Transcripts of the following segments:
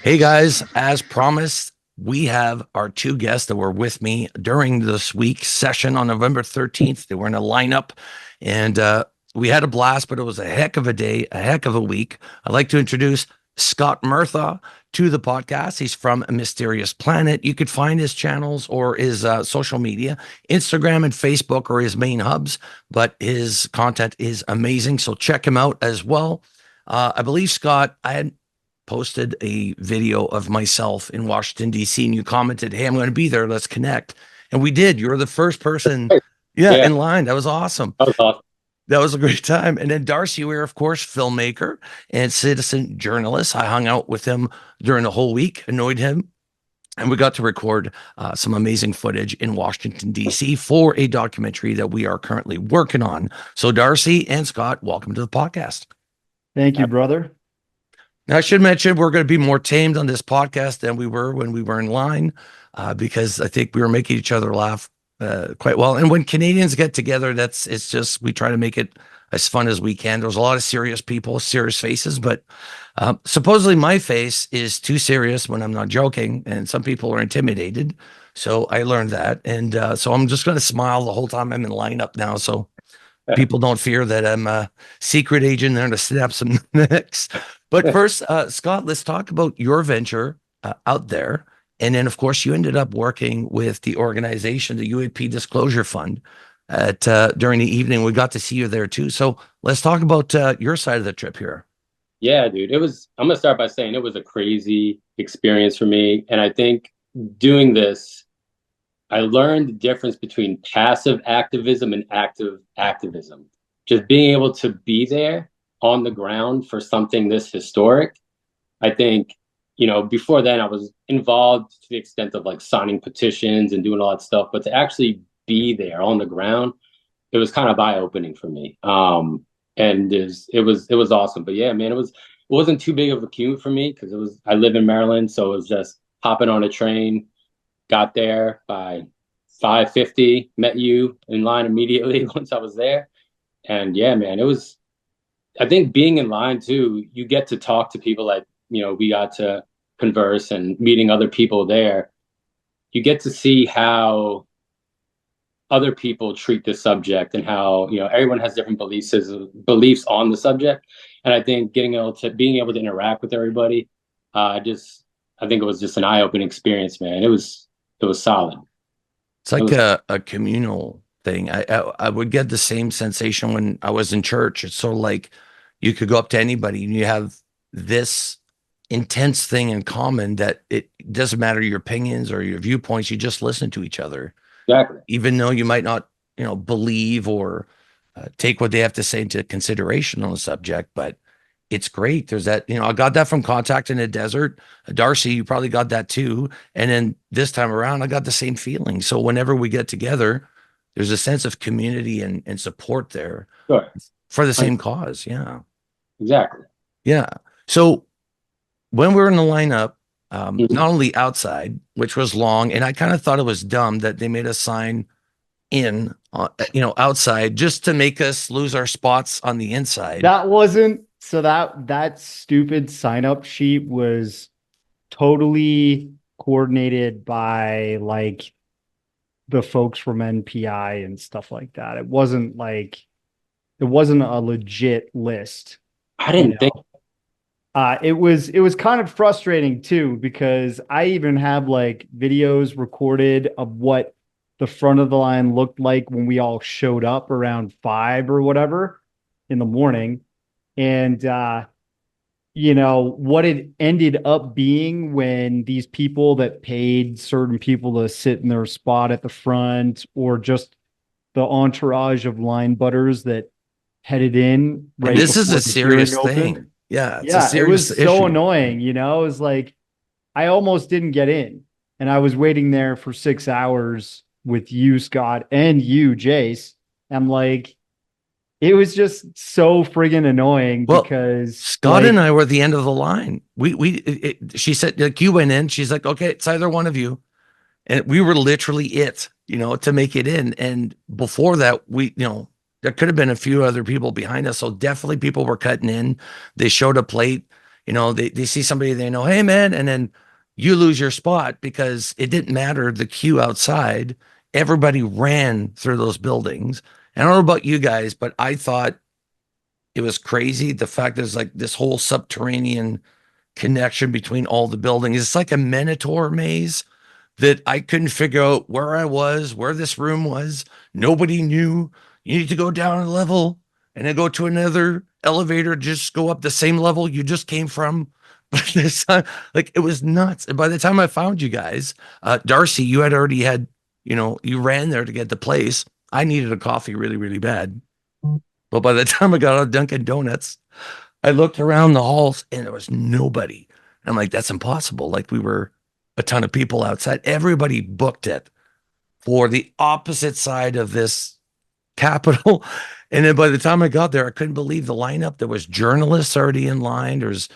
Hey guys, as promised, we have our two guests that were with me during this week's session on November 13th. They were in a lineup and we had a blast, but it was a heck of a day, a heck of a week. I'd like to introduce Scott Murtha to the podcast. He's from A Mysterious Planet. You could find his channels or his social media. Instagram and Facebook are his main hubs, but his content is amazing. So check him out as well. I believe, Scott, I had posted a video of myself in Washington, D.C., and you commented, "Hey, I'm going to be there. Let's connect." And we did. You were the first person, in line. That was awesome. That was awesome. That was a great time. And then Darcy, we're, of course, filmmaker and citizen journalist. I hung out with him during the whole week, annoyed him, and we got to record some amazing footage in Washington, D.C. for a documentary that we are currently working on. So Darcy and Scott, welcome to the podcast. Thank you, brother. Now, I should mention we're going to be more tamed on this podcast than we were when we were in line, because I think we were making each other laugh quite well. And when Canadians get together, it's just, we try to make it as fun as we can. There's a lot of serious people, serious faces, but supposedly my face is too serious when I'm not joking, and some people are intimidated. So I learned that. And so I'm just going to smile the whole time I'm in lineup now. So people don't fear that I'm a secret agent there to snap some necks. But first, Scott, let's talk about your venture out there. And then, of course, you ended up working with the organization, the UAP Disclosure Fund, during the evening. We got to see you there, too. So let's talk about your side of the trip here. Yeah, dude. I'm going to start by saying it was a crazy experience for me. And I think doing this, I learned the difference between passive activism and active activism. Just being able to be there on the ground for something this historic. I think, before then I was involved to the extent of like signing petitions and doing all that stuff, but to actually be there on the ground, it was kind of eye-opening for me. And it was awesome. But yeah, man, it wasn't too big of a commute for me because I live in Maryland, so it was just hopping on a train, got there by 5:50, met you in line immediately once I was there. And yeah, man, I think being in line too, you get to talk to people like, we got to converse, and meeting other people there, you get to see how other people treat the subject and how, everyone has different beliefs on the subject. And I think being able to interact with everybody, I think it was just an eye-opening experience, man. It was solid. It's like a communal thing. I would get the same sensation when I was in church. It's sort of like you could go up to anybody and you have this intense thing in common that it doesn't matter your opinions or your viewpoints. You just listen to each other. Exactly. Even though you might not, believe or take what they have to say into consideration on the subject, but it's great. There's that, I got that from Contact in the Desert. Darcy, you probably got that too. And then this time around, I got the same feeling. So whenever we get together, there's a sense of community and support there. Sure. For the same cause. Yeah. Exactly. Yeah. So when we were in the lineup, not only outside, which was long, and I kind of thought it was dumb that they made us sign in, outside just to make us lose our spots on the inside. That stupid sign up sheet was totally coordinated by like the folks from NPI and stuff like that. It wasn't a legit list. I didn't think. It was kind of frustrating too, because I even have like videos recorded of what the front of the line looked like when we all showed up around 5 or whatever in the morning. And, what it ended up being when these people that paid certain people to sit in their spot at the front, or just the entourage of line butters that headed in. Right. And this is a serious thing. Yeah. It was so annoying. It was like, I almost didn't get in, and I was waiting there for 6 hours with you, Scott, and you, Jace. I'm like, it was just so friggin' annoying because Scott and I were at the end of the line. She said, like, you went in, she's like, okay, it's either one of you. And we were literally to make it in. And before that, there could have been a few other people behind us. So definitely people were cutting in. They showed up late. they see somebody they know, hey man, and then you lose your spot because it didn't matter the queue outside. Everybody ran through those buildings. And I don't know about you guys, but I thought it was crazy. The fact there's like this whole subterranean connection between all the buildings. It's like a Minotaur maze that I couldn't figure out where I was, where this room was. Nobody knew. You need to go down a level and then go to another elevator, just go up the same level you just came from. But this time, like, it was nuts. And by the time I found you guys, Darcy, you had already had, you ran there to get the place. I needed a coffee really, really bad. But by the time I got out of Dunkin' Donuts, I looked around the halls and there was nobody. And I'm like, that's impossible. Like, we were a ton of people outside. Everybody booked it for the opposite side of this Capitol. And then by the time I got there, I couldn't believe the lineup. There was journalists already in line. There's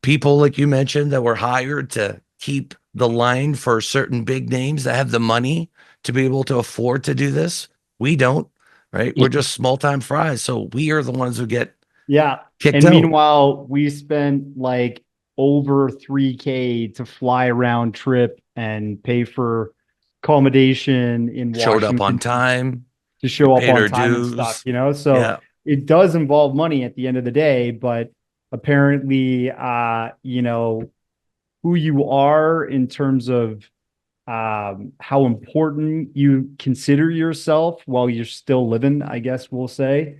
people, like you mentioned, that were hired to keep the line for certain big names that have the money to be able to afford to do this. We don't, right? We're just small-time fries. So we are the ones who get kicked and out. Meanwhile, we spent like over $3,000 to fly round trip and pay for accommodation in Showed up Washington on time. to show up paid our on time and dues. stuff, so Yeah. it does involve money at the end of the day, but apparently who you are in terms of how important you consider yourself while you're still living, I guess we'll say,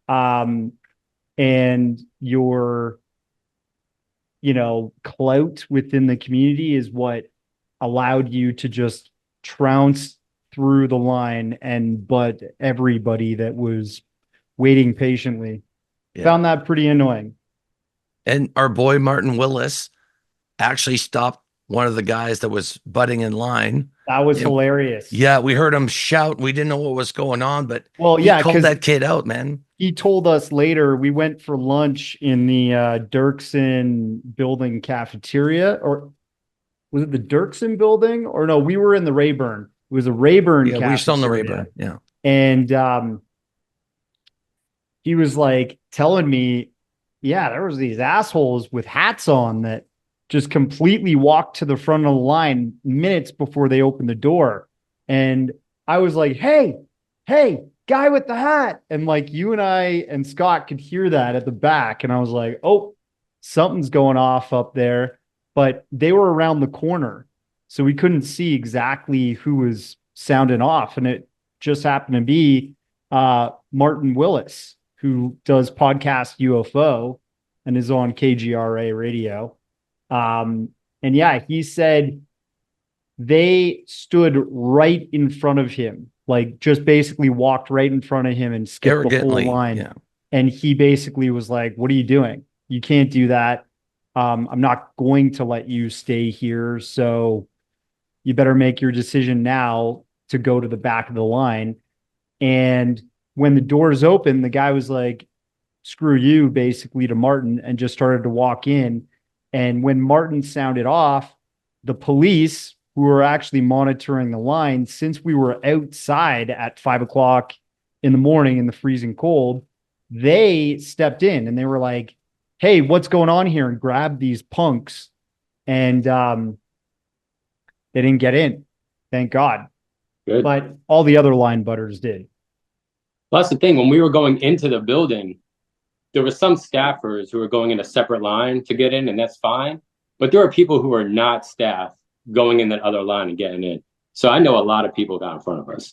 and your clout within the community is what allowed you to just trounce through the line and butt everybody that was waiting patiently. Yeah. Found that pretty annoying. And our boy Martin Willis actually stopped one of the guys that was butting in line. That was hilarious. Yeah, we heard him shout. We didn't know what was going on, but he called that kid out, man. He told us later. We went for lunch in the Dirksen building cafeteria, or was it the Dirksen building? Or no, we were in the Rayburn. It was a Rayburn. Yeah, we were still in the Rayburn. Yeah. And he was like telling me, yeah, there was these assholes with hats on that just completely walked to the front of the line minutes before they opened the door. And I was like, hey, guy with the hat. And like you and I and Scott could hear that at the back. And I was like, oh, something's going off up there. But they were around the corner, so we couldn't see exactly who was sounding off. And it just happened to be Martin Willis, who does podcast UFO and is on KGRA radio. And yeah, he said they stood right in front of him, like just basically walked right in front of him and skipped the whole line. Yeah. And he basically was like, what are you doing? You can't do that. I'm not going to let you stay here. So you better make your decision now to go to the back of the line. And when the doors opened, the guy was like, screw you, basically, to Martin, and just started to walk in. And when Martin sounded off, the police, who were actually monitoring the line, since we were outside at 5 o'clock in the morning in the freezing cold, they stepped in and they were like, hey, what's going on here? And grabbed these punks. And they didn't get in. Thank God. Good. But all the other line butters did. Well, that's the thing. When we were going into the building, there were some staffers who were going in a separate line to get in, and that's fine. But there were people who were not staff going in that other line and getting in. So I know a lot of people got in front of us.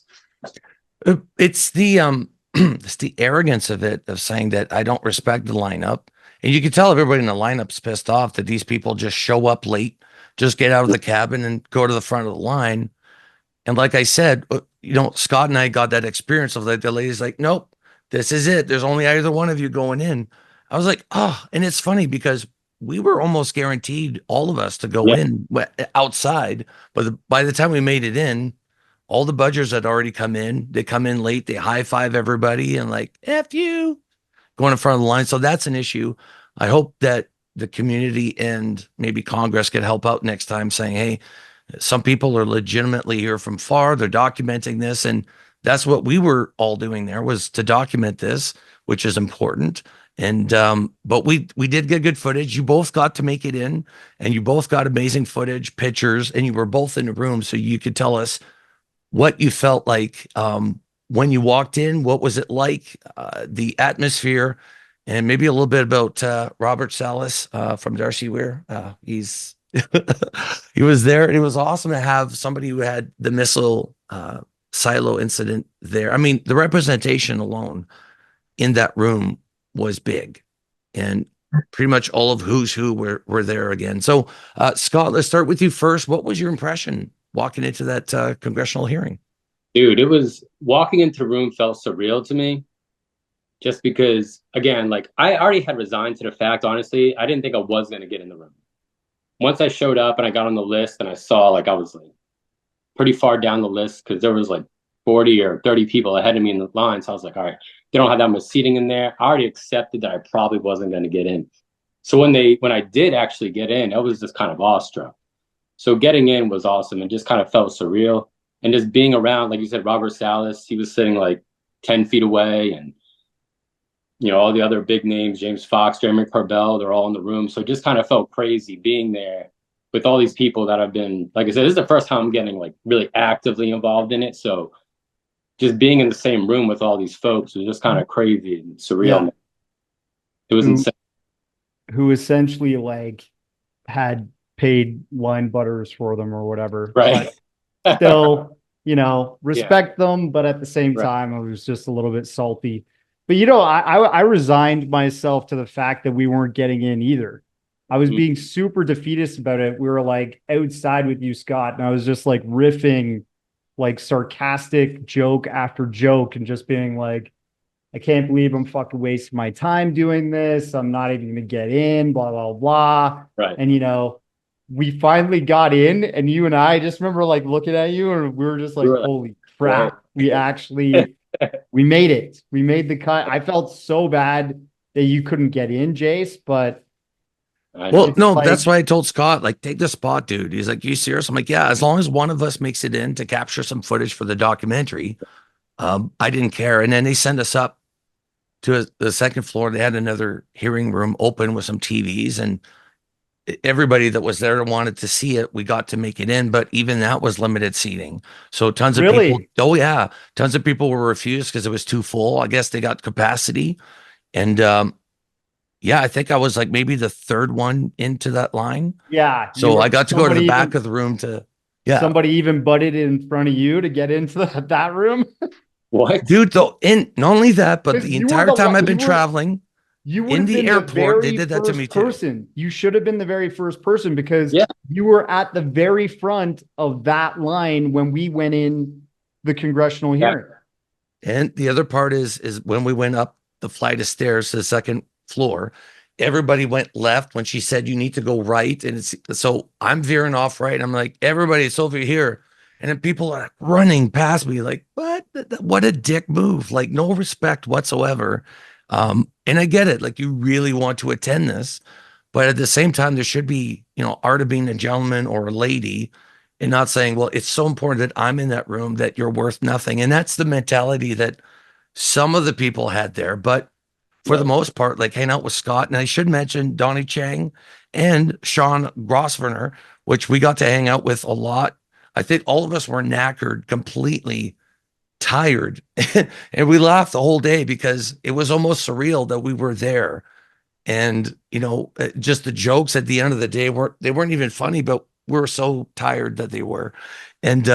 It's the it's the arrogance of it, of saying that I don't respect the lineup. And you can tell everybody in the lineup's pissed off that these people just show up late, just get out of the cabin and go to the front of the line. And like I said, Scott and I got that experience of like the lady's like, nope, this is it. There's only either one of you going in. I was like, oh, and it's funny because we were almost guaranteed, all of us, to go in outside. But by the time we made it in, all the budgers had already come in. They come in late. They high five everybody and like, F you, going in front of the line. So that's an issue. I hope that the community and maybe Congress could help out next time, saying, hey, some people are legitimately here from far. They're documenting this. And that's what we were all doing there, was to document this, which is important. And but we did get good footage. You both got to make it in, and you both got amazing footage, pictures, and you were both in the room, so you could tell us what you felt like when you walked in. What was it like? The atmosphere, and maybe a little bit about Robert Salas from Darcy Wier. He's he was there, and it was awesome to have somebody who had the missile silo incident there. I mean, the representation alone in that room was big, and pretty much all of who's who were there again. So, Scott, let's start with you first. What was your impression walking into that congressional hearing? Dude, it was walking into the room felt surreal to me, just because, again, like I already had resigned to the fact, honestly, I didn't think I was going to get in the room. Once I showed up and I got on the list and I saw like I was like pretty far down the list because there was like 40 or 30 people ahead of me in the line. So I was like, all right, they don't have that much seating in there. I already accepted that I probably wasn't going to get in. So when I did actually get in, I was just kind of awestruck. So getting in was awesome and just kind of felt surreal. And just being around, like you said, Robert Salas, he was sitting like 10 feet away, and all the other big names, James Fox, Jeremy Corbell, they're all in the room. So it just kind of felt crazy being there with all these people that I've been, like I said, this is the first time I'm getting like really actively involved in it. So just being in the same room with all these folks was just kind of crazy and surreal. Yeah. It was insane. Who essentially like had paid line butters for them or whatever. Right. But still, respect them, but at the same time, I was just a little bit salty. But I resigned myself to the fact that we weren't getting in either. I was being super defeatist about it. We were like outside with you, Scott, and I was just like riffing like sarcastic joke after joke and just being like, I can't believe I'm fucking wasting my time doing this. I'm not even gonna get in, blah, blah, blah. Right. And we finally got in, and you and I just remember like looking at you, and we were just like, holy crap, we actually we made it. We made the cut. I felt so bad that you couldn't get in, Jace, but well, no, that's why I told Scott, like, take the spot, dude. He's like, you serious? I'm like, yeah, as long as one of us makes it in to capture some footage for the documentary, I didn't care. And then they sent us up to the second floor. They had another hearing room open with some TVs, and everybody that was there wanted to see it. We got to make it in, but even that was limited seating. So tons of people, oh yeah, tons of people were refused because it was too full. I guess they got capacity. And yeah, I think I was like maybe the third one into that line. Yeah. So I got to go to the back of the room to, yeah. Somebody even butted in front of you to get into that room. What? Dude, though, not only that, but the entire time I've been traveling, you in the airport, they did that to me too. You should have been the very first person because you were at the very front of that line when we went in the congressional hearing. And the other part is when we went up the flight of stairs to the second floor, everybody went left when she said you need to go right. And so I'm veering off right. And I'm like, everybody, it's over here. And then people are running past me like, what a dick move. Like no respect whatsoever. And I get it. Like you really want to attend this, but at the same time, there should be, art of being a gentleman or a lady and not saying, well, it's so important that I'm in that room that you're worth nothing. And that's the mentality that some of the people had there. But for the most part, like hang out with Scott. And I should mention Donnie Chang and Sean Grosvenor, which we got to hang out with a lot. I think all of us were knackered, completely tired. And we laughed the whole day because it was almost surreal that we were there. And, just the jokes at the end of the day weren't even funny, but we were so tired that they were. And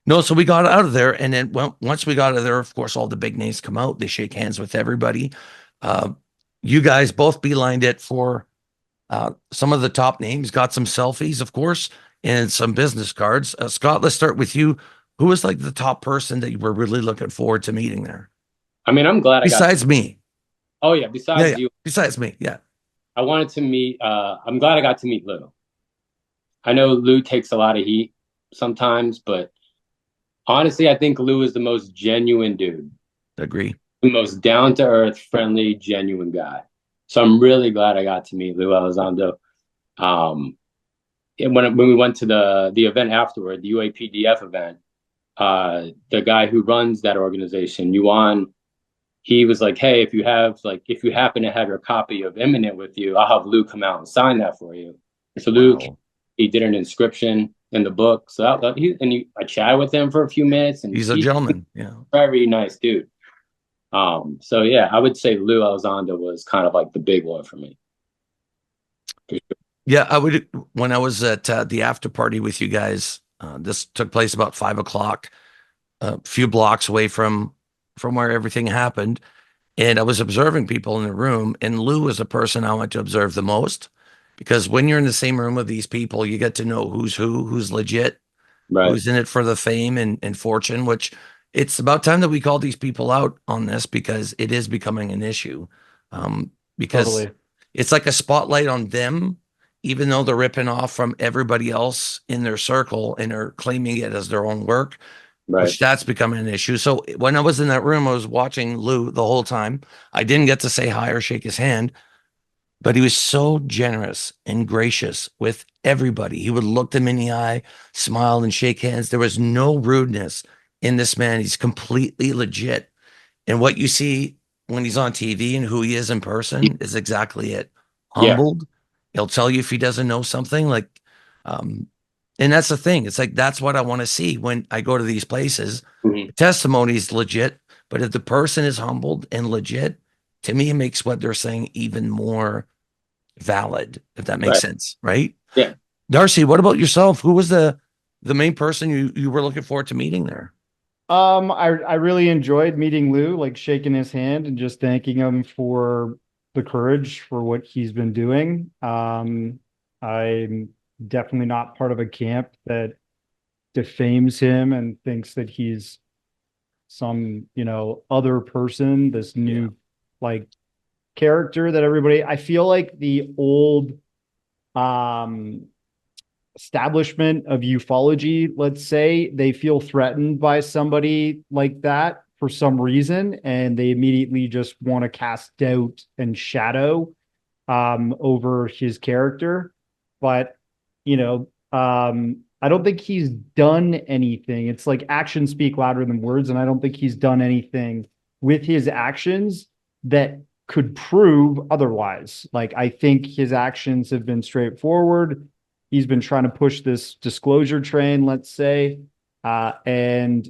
no, so we got out of there. And then once we got out of there, of course, all the big names come out. They shake hands with everybody. You guys both beelined it for some of the top names, got some selfies, of course, and some business cards. Scott, let's start with you. Who was like the top person that you were really looking forward to meeting there? I mean, I'm glad besides me. Oh yeah, besides you. Besides me, yeah. I wanted to meet. I'm glad I got to meet Lou. I know Lou takes a lot of heat sometimes, but honestly, I think Lou is the most genuine dude. Agree. The most down to earth, friendly, genuine guy. So I'm really glad I got to meet Lou Elizondo. And when we went to the event afterward, the UAPDF event, the guy who runs that organization, Yuan, he was like, hey, if you happen to have your copy of Imminent with you, I'll have Lou come out and sign that for you. And so Lou, Wow. he did an inscription in the book. So I chatted with him for a few minutes, and He's a gentleman. Yeah. Very nice dude. So yeah, I would say Lou Elizondo was kind of like the big one for me. Yeah, I would. When I was at the after party with you guys, this took place about 5 o'clock, a few blocks away from where everything happened, and I was observing people in the room. And Lou was the person I went to observe the most, because when you're in the same room with these people, you get to know who's who's legit, Right. who's in it for the fame and fortune. Which it's about time that we call these people out on this, because it is becoming an issue. Because Totally. it's like a spotlight on them, even though they're ripping off from everybody else in their circle and are claiming it as their own work, Right. which that's becoming an issue. So when I was in that room, I was watching Lou the whole time. I didn't get to say hi or shake his hand, but he was so generous and gracious with everybody. He would look them in the eye, smile, and shake hands. There was no rudeness in this man. He's completely legit. And what you see when he's on TV and who he is in person is exactly it. Humbled. Yeah. He'll tell you if he doesn't know something, like, and that's the thing. It's like, that's what I want to see when I go to these places. Mm-hmm. The testimony is legit, but if the person is humbled and legit, to me, it makes what they're saying even more valid, if that makes sense, right? Yeah. Darcy, what about yourself? Who was the main person you were looking forward to meeting there? I really enjoyed meeting Lou, like shaking his hand and just thanking him for the courage for what he's been doing. I'm definitely not part of a camp that defames him and thinks that he's some, other person, this new like character that everybody, I feel like the old establishment of ufology, let's say, they feel threatened by somebody like that for some reason, and they immediately just want to cast doubt and shadow over his character. But I don't think he's done anything. It's like actions speak louder than words, and I don't think he's done anything with his actions that could prove otherwise. Like, I think his actions have been straightforward. He's been trying to push this disclosure train, let's say, and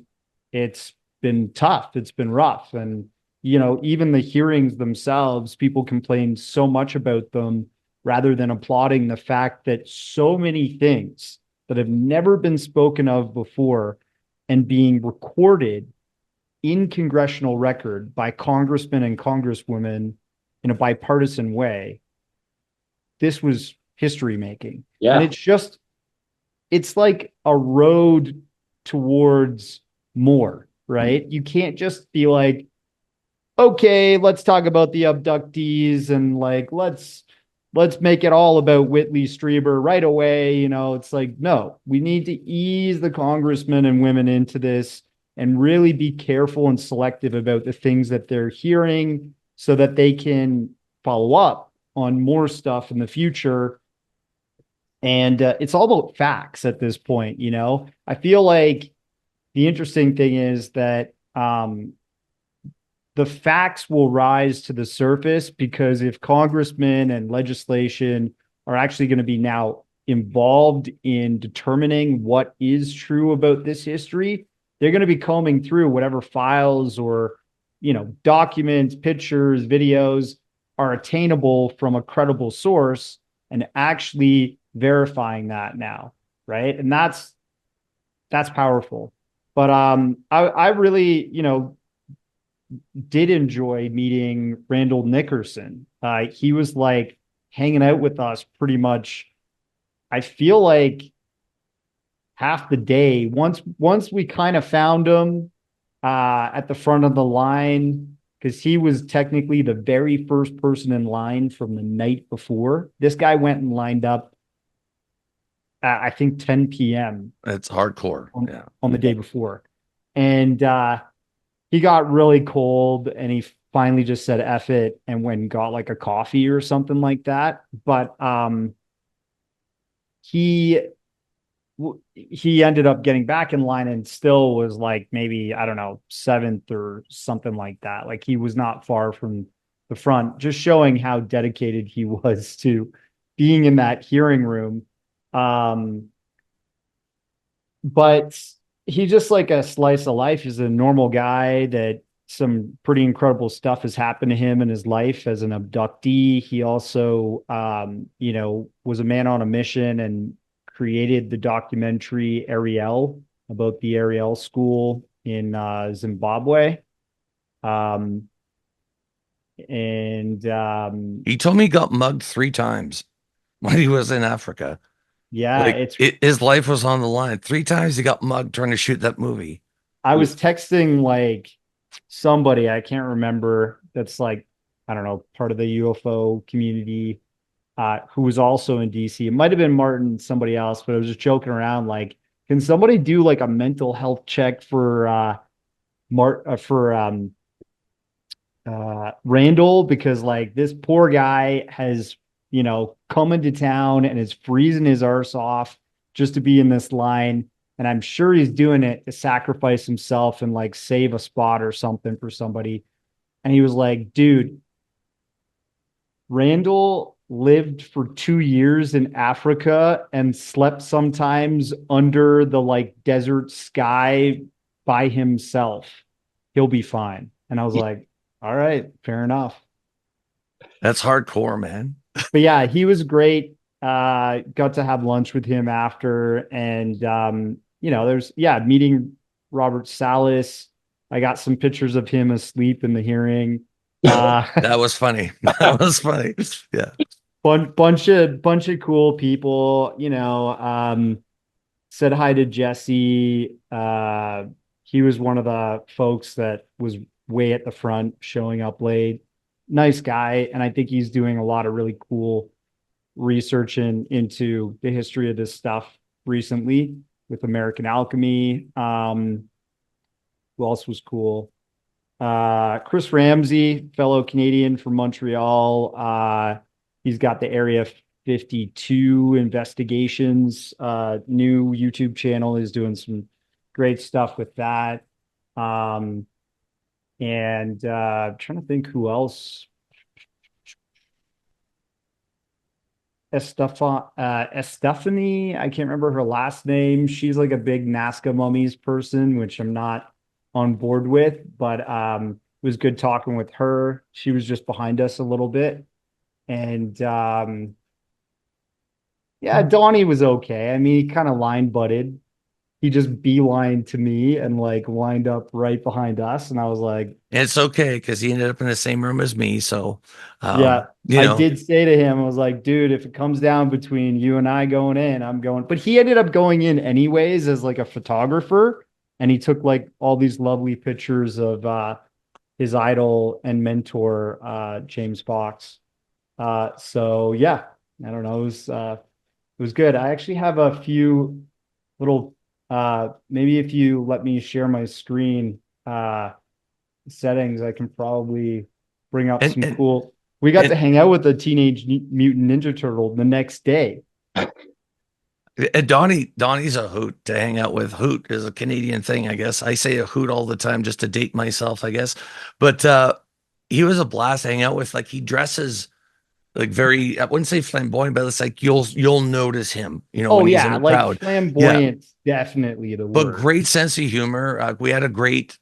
it's been tough. It's been rough. And, even the hearings themselves, people complain so much about them rather than applauding the fact that so many things that have never been spoken of before and being recorded in congressional record by congressmen and congresswomen in a bipartisan way. This was history making. Yeah. And it's like a road towards more, right? You can't just be like, okay, let's talk about the abductees and like, let's make it all about Whitley Strieber right away. It's like, no, we need to ease the congressmen and women into this and really be careful and selective about the things that they're hearing so that they can follow up on more stuff in the future. And it's all about facts at this point. I feel like the interesting thing is that the facts will rise to the surface, because if congressmen and legislation are actually going to be now involved in determining what is true about this history, they're going to be combing through whatever files or, documents, pictures, videos are attainable from a credible source and actually verifying that now. Right. And that's powerful. But I really, did enjoy meeting Randall Nickerson. He was like hanging out with us pretty much, I feel like, half the day. Once we kind of found him at the front of the line, because he was technically the very first person in line from the night before. This guy went and lined up at, I think, 10 p.m. It's hardcore. On the day before. And he got really cold and he finally just said F it and went and got like a coffee or something like that. But he he ended up getting back in line and still was like maybe, I don't know, seventh or something like that. Like he was not far from the front, just showing how dedicated he was to being in that hearing room. But he's just like a slice of life. He's a normal guy that some pretty incredible stuff has happened to him in his life as an abductee. He also, was a man on a mission and created the documentary Ariel about the Ariel school in Zimbabwe. Um, and He told me he got mugged 3 times when he was in Africa. yeah, Like his life was on the line. 3 times he got mugged trying to shoot that movie. I was texting like somebody, I can't remember, that's like, I don't know, part of the UFO community, who was also in DC. It might have been Martin, somebody else, but I was just joking around like, can somebody do like a mental health check for Randall? Because like this poor guy has, come into town and is freezing his arse off just to be in this line. And I'm sure he's doing it to sacrifice himself and like save a spot or something for somebody. And he was like, dude, Randall lived for 2 years in Africa and slept sometimes under the like desert sky by himself. He'll be fine. And I was like, all right, fair enough. That's hardcore, man. But yeah, he was great. Got to have lunch with him after. And, there's, meeting Robert Salas. I got some pictures of him asleep in the hearing. That was funny. That was funny. Yeah. Bunch of cool people, said hi to Jesse. He was one of the folks that was way at the front showing up late. Nice guy. And I think he's doing a lot of really cool research into the history of this stuff recently with American Alchemy. Who else was cool? Chris Ramsey, fellow Canadian from Montreal. He's got the Area 52 investigations, new YouTube channel. He's doing some great stuff with that. And trying to think who else. Estefany, I can't remember her last name. She's like a big Nazca mummies person, which I'm not on board with, but it was good talking with her. She was just behind us a little bit. And Donnie was okay. I mean, he kind of line butted. He just beelined to me and like lined up right behind us. And I was like, it's okay because he ended up in the same room as me. So, I did say to him, I was like, dude, if it comes down between you and I going in, I'm going. But he ended up going in anyways as like a photographer. And he took like all these lovely pictures of his idol and mentor, James Fox. So yeah, I don't know. It was good. I actually have a few little, maybe if you let me share my screen settings, I can probably bring up some cool. We got to hang out with the Teenage Mutant Ninja Turtle the next day. And Donnie's a hoot to hang out with. Hoot is a Canadian thing, I guess. I say a hoot all the time just to date myself, I guess. But he was a blast to hang out with. Like he dresses like very, I wouldn't say flamboyant, but it's like you'll notice him, when he's in a crowd. Flamboyant, definitely the But word. great sense of humor. We had a great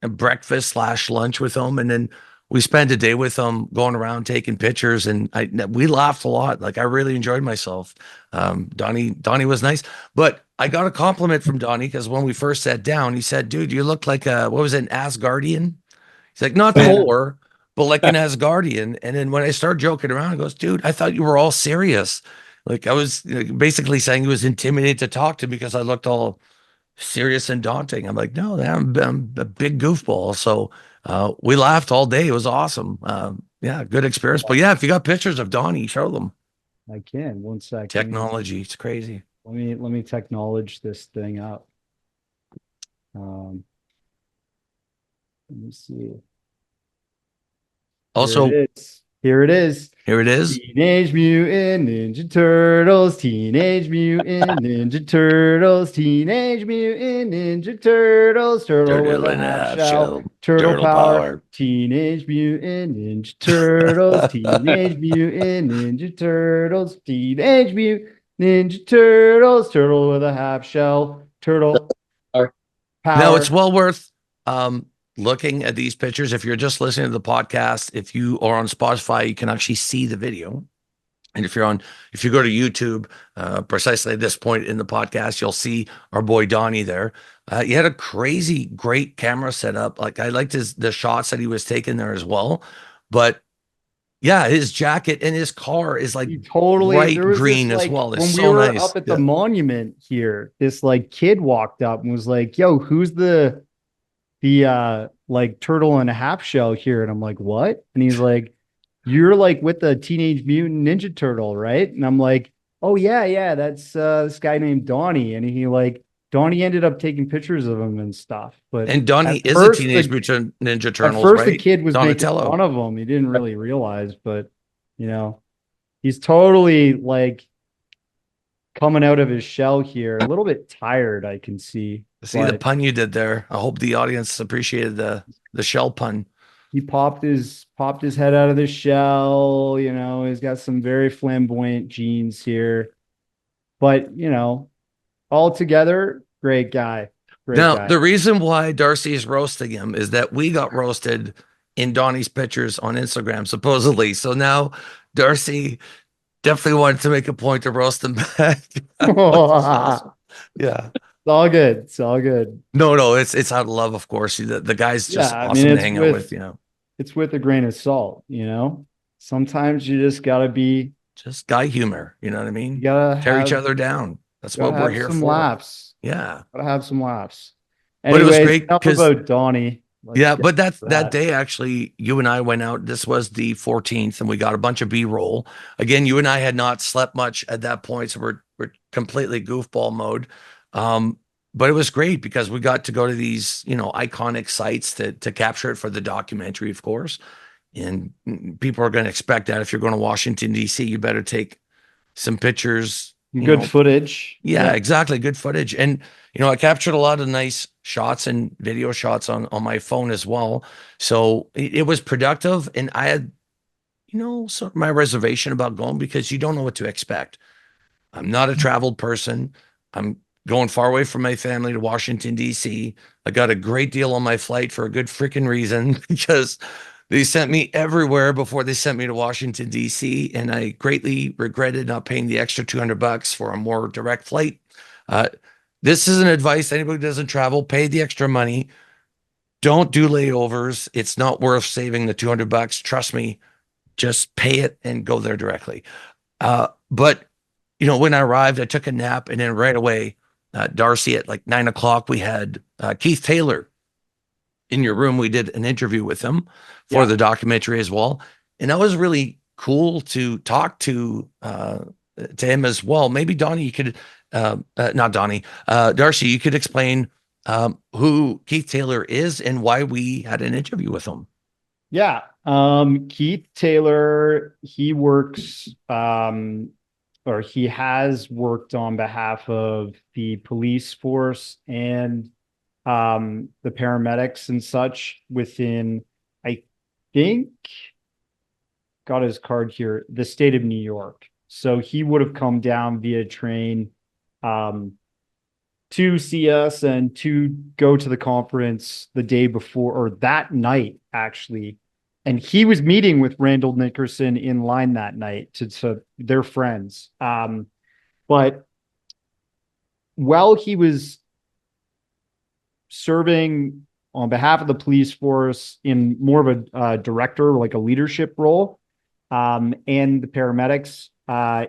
breakfast / lunch with him, and then we spent a day with him going around taking pictures, and we laughed a lot. Like I really enjoyed myself. Donnie was nice, but I got a compliment from Donnie because when we first sat down, he said, "Dude, you look like what was it, an Asgardian?" He's like, "Not Thor, but like an Asgardian." And then when I started joking around, he goes, "Dude, I thought you were all serious." Like I was basically saying he was intimidated to talk to because I looked all serious and daunting. I'm like, no, I'm a big goofball. So we laughed all day. It was awesome. Yeah, good experience. But yeah, if you got pictures of Donnie, show them. I can. 1 second. Technology, it's crazy. Let me technology this thing up. Let me see. Also, here it is. Here it is. Teenage Mutant Ninja Turtles, Teenage Mutant Ninja Turtles, Teenage Mutant Ninja Turtles, turtle with a half shell, turtle power, Teenage Mutant Ninja Turtles, Teenage Mutant Ninja Turtles, Teenage Mutant Ninja Turtles, turtle with a half shell, turtle power. Now it's well worth looking at these pictures. If you're just listening to the podcast, if you are on Spotify, you can actually see the video. And if you go to YouTube, precisely at this point in the podcast, you'll see our boy Donnie there. He had a crazy, great camera setup. Like I liked the shots that he was taking there as well. But yeah, his jacket and his car is like bright green as well. It's when we were up at the monument here, this like kid walked up and was like, "Yo, who's the like turtle and a half shell here?" And I'm like, "What?" And he's like, "You're like with the Teenage Mutant Ninja Turtle, right?" And I'm like, "Oh yeah, that's this guy named Donnie." And Donnie ended up taking pictures of him and stuff. And Donnie is a Teenage Mutant Ninja Turtle. At first, the kid was making fun of him. He didn't really realize, but he's totally like coming out of his shell here. A little bit tired, I can see. See the pun you did there. I hope the audience appreciated the shell pun. He popped his head out of the shell. He's got some very flamboyant genes here, but all together, great guy. The reason why Darcy is roasting him is that we got roasted in Donnie's pictures on Instagram, supposedly. So now Darcy definitely wanted to make a point to roast him back. Awesome. Yeah. It's all good. It's all good. No, it's out of love, of course. The guy's just awesome to hang out with, It's with a grain of salt, Sometimes you just gotta be just guy humor, you know what I mean? You gotta tear each other down. That's what we're here for. Some laughs. Yeah. Gotta have some laughs. Anyways, but it was great enough about Donnie. But that day, actually, you and I went out. This was the 14th, and we got a bunch of B-roll. Again, you and I had not slept much at that point, so we're completely goofball mode. But it was great because we got to go to these, iconic sites to capture it for the documentary, of course. And people are going to expect that if you're going to Washington, D.C., you better take some pictures. Good footage. Yeah, exactly. Good footage. And, I captured a lot of nice shots and video shots on my phone as well. So it was productive. And I had, sort of my reservation about going because you don't know what to expect. I'm not a traveled person. I'm going far away from my family to Washington, D.C. I got a great deal on my flight for a good freaking reason because they sent me everywhere before they sent me to Washington, D.C., and I greatly regretted not paying the extra $200 for a more direct flight. This is an advice. Anybody who doesn't travel, pay the extra money. Don't do layovers. It's not worth saving the $200. Trust me. Just pay it and go there directly. But, when I arrived, I took a nap, and then right away, Darcy at like 9:00, we had Keith Taylor in your room. We did an interview with him for the documentary as well. And that was really cool to talk to him as well. Maybe Donnie, you could, not Donnie, Darcy, you could explain who Keith Taylor is and why we had an interview with him. Yeah. Keith Taylor, he works, or he has worked on behalf of the police force and the paramedics and such within, I think, got his card here, the state of New York. So he would have come down via train to see us and to go to the conference the day before, or that night, actually. And he was meeting with Randall Nickerson in line that night to their friends. But while he was serving on behalf of the police force in more of a director, like a leadership role, and the paramedics,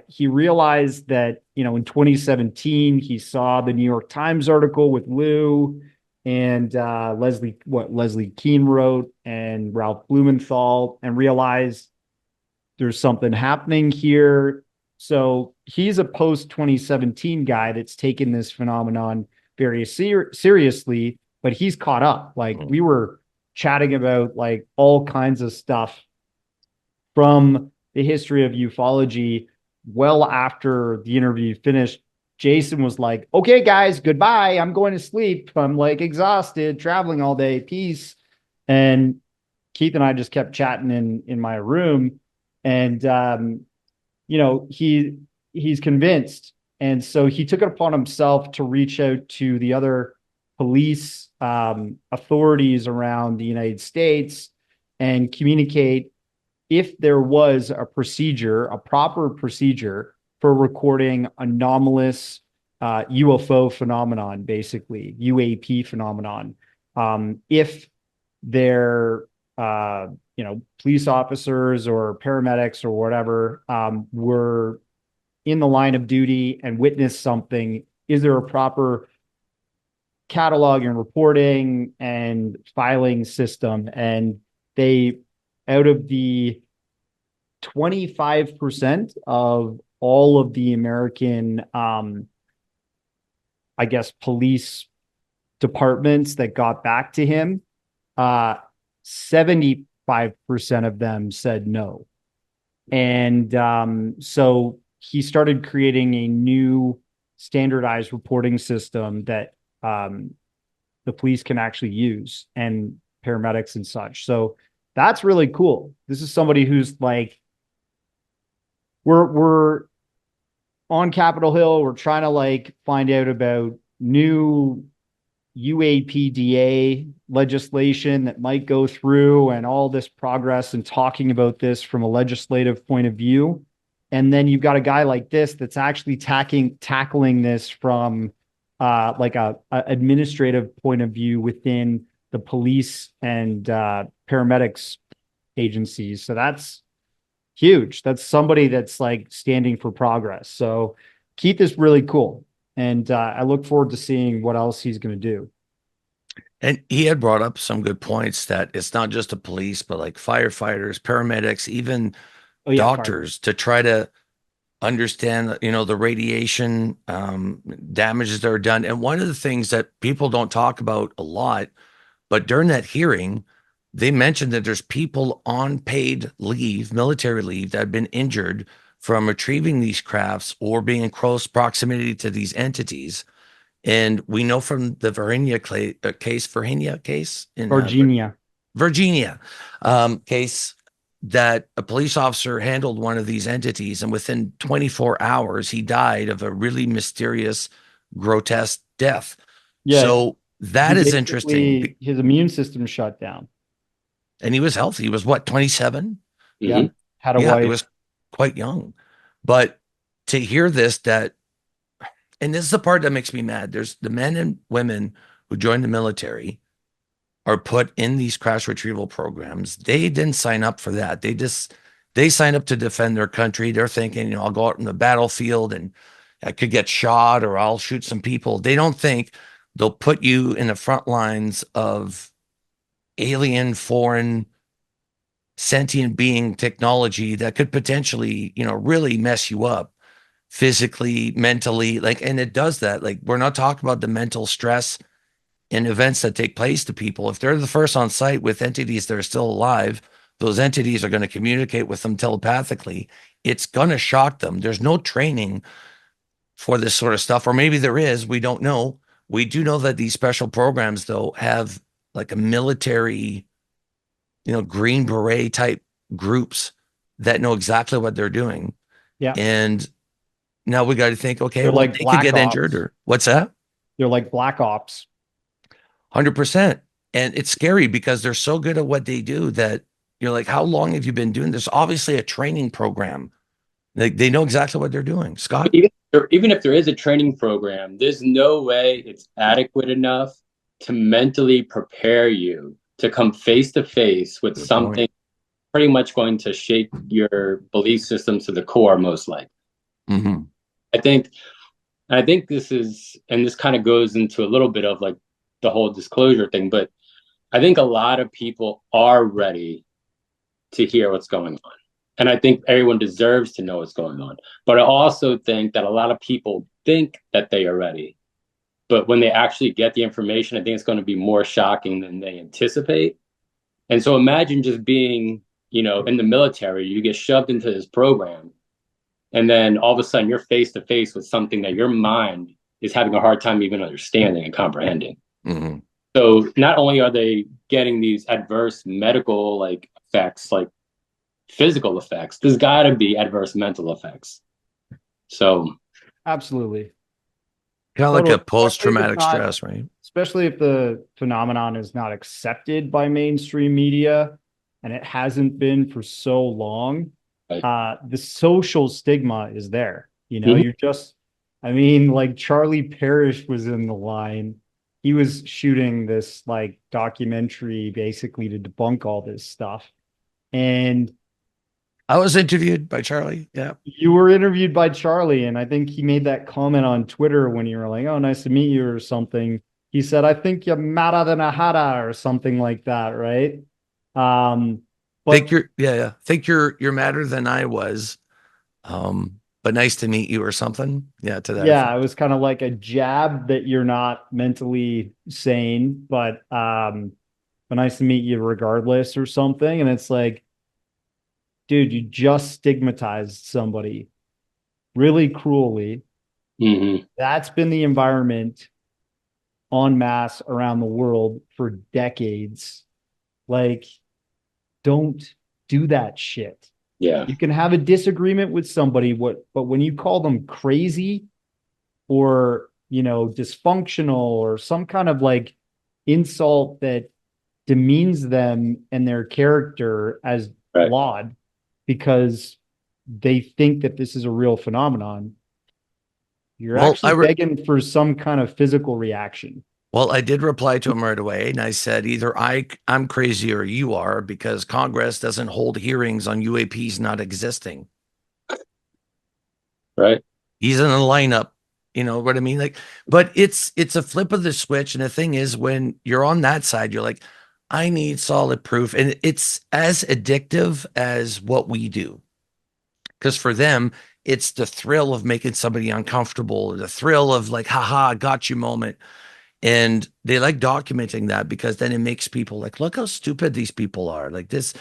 he realized that, in 2017, he saw the New York Times article with Lou and Leslie Kean wrote and Ralph Blumenthal, and realized there's something happening here. So he's a post 2017 guy that's taken this phenomenon very seriously, but he's caught up. Like, we were chatting about like all kinds of stuff from the history of ufology, well after the interview finished, Jason was like, okay, guys, goodbye. I'm going to sleep. I'm like exhausted, traveling all day. Peace. And Keith and I just kept chatting in my room. And he's convinced. And so he took it upon himself to reach out to the other police authorities around the United States and communicate if there was a procedure, a proper procedure for recording anomalous UFO phenomenon, basically UAP phenomenon. If they're police officers or paramedics or whatever were in the line of duty and witnessed something, is there a proper catalog and reporting and filing system? And they, out of the 25% of all of the American, I guess, police departments that got back to him, 75% of them said no. And so he started creating a new standardized reporting system that the police can actually use, and paramedics and such. So that's really cool. This is somebody who's like, we're on Capitol Hill. We're trying to like find out about new UAPDA legislation that might go through and all this progress and talking about this from a legislative point of view. And then you've got a guy like this that's actually tackling this from like a administrative point of view within the police and paramedics agencies. So that's huge. That's somebody that's like standing for progress. So Keith is really cool. And I look forward to seeing what else he's going to do. And he had brought up some good points that it's not just the police, but like firefighters, paramedics, even doctors, to try to understand, the radiation damages that are done. And one of the things that people don't talk about a lot, but during that hearing, they mentioned that there's people on paid leave, military leave, that have been injured from retrieving these crafts or being in close proximity to these entities. And we know from the Virginia case in Virginia case, that a police officer handled one of these entities, and within 24 hours, he died of a really mysterious, grotesque death. Yeah. So that is interesting. His immune system shut down. And he was healthy. He was what, 27? Yeah. Had a wife. He was quite young. But to hear this, and this is the part that makes me mad. There's the men and women who joined the military are put in these crash retrieval programs. They didn't sign up for that. They signed up to defend their country. They're thinking, I'll go out in the battlefield and I could get shot or I'll shoot some people. They don't think they'll put you in the front lines of alien, foreign, sentient being technology that could potentially, really mess you up physically, mentally. And it does that. We're not talking about the mental stress in events that take place to people. If they're the first on site with entities that are still alive, those entities are going to communicate with them telepathically. It's going to shock them. There's no training for this sort of stuff, or maybe there is. We don't know. We do know that these special programs, though, have like a military, Green Beret type groups that know exactly what they're doing. Yeah. And now we got to think, okay, they're like they could get injured, or what's that? They're like black ops. 100%. And it's scary because they're so good at what they do that you're like, how long have you been doing this? Obviously a training program. They know exactly what they're doing. Scott? Even if there is a training program, there's no way it's adequate enough to mentally prepare you to come face to face with something pretty much going to shake your belief system to the core, most likely. Mm-hmm. I think this is, and this kind of goes into a little bit of like the whole disclosure thing, but I think a lot of people are ready to hear what's going on. And I think everyone deserves to know what's going on. But I also think that a lot of people think that they are ready. But when they actually get the information, I think it's going to be more shocking than they anticipate. And so imagine just being in the military, you get shoved into this program, and then all of a sudden you're face to face with something that your mind is having a hard time even understanding and comprehending. Mm-hmm. So not only are they getting these adverse medical like effects, like physical effects, there's got to be adverse mental effects. So Absolutely. Kind of like Totally. a post-traumatic Especially if it's stress, right? especially if the phenomenon is not accepted by mainstream media, and it hasn't been for so long. right. The social stigma is there. Mhm. You're just, I mean, like Charlie Parrish was in the line. He was shooting this like documentary basically to debunk all this stuff. And I was interviewed by Charlie. Yeah. you were interviewed by Charlie, and I think he made that comment on Twitter when you were like, "Oh, nice to meet you," or something. He said, "I think you're madder than a hatter," or something like that, right? Um, Think but yeah. Think you're madder than I was. But nice to meet you or something. Yeah, to that yeah, it effect. was kind of like a jab that you're not mentally sane, but nice to meet you regardless, or something. And it's like, dude, you just stigmatized somebody really cruelly. Mhm. That's been the environment en masse around the world for decades. Like, don't do that shit. Yeah. You can have a disagreement with somebody, but when you call them crazy or, dysfunctional or some kind of like insult that demeans them and their character as Right. flawed because they think that this is a real phenomenon, you're Well, actually begging for some kind of physical reaction. I did reply to him right away, and I said either I'm crazy or you are, because Congress doesn't hold hearings on UAPs not existing. Right. He's in the lineup. You know what I mean? Like, but it's a flip of the switch. And the thing is, when you're on that side, you're like, I need solid proof. And it's as addictive as what we do. Because for them, it's the thrill of making somebody uncomfortable, the thrill of like, haha, got you moment. And they like documenting that because then it makes people like, look how stupid these people are. Like this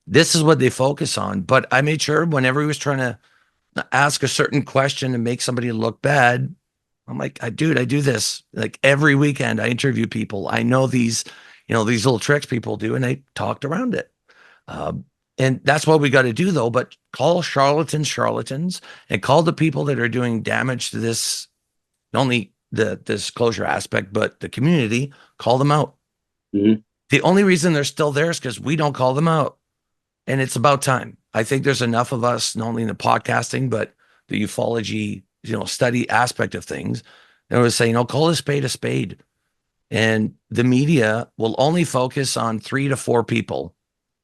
is what they focus on. But I made sure whenever he was trying to ask a certain question and make somebody look bad, I'm like, dude, I do this like every weekend. I interview people. I know these little tricks people do, and I talked around it. Um, and that's what we got to do, though. But call charlatans, and call the people that are doing damage to this, not only the disclosure aspect, but the community. Call them out. Mhm. The only reason they're still there is because we don't call them out, and it's about time. I think there's enough of us, not only in the podcasting, but the ufology, study aspect of things. And I was saying, call a spade a spade. And the media will only focus on 3 to 4 people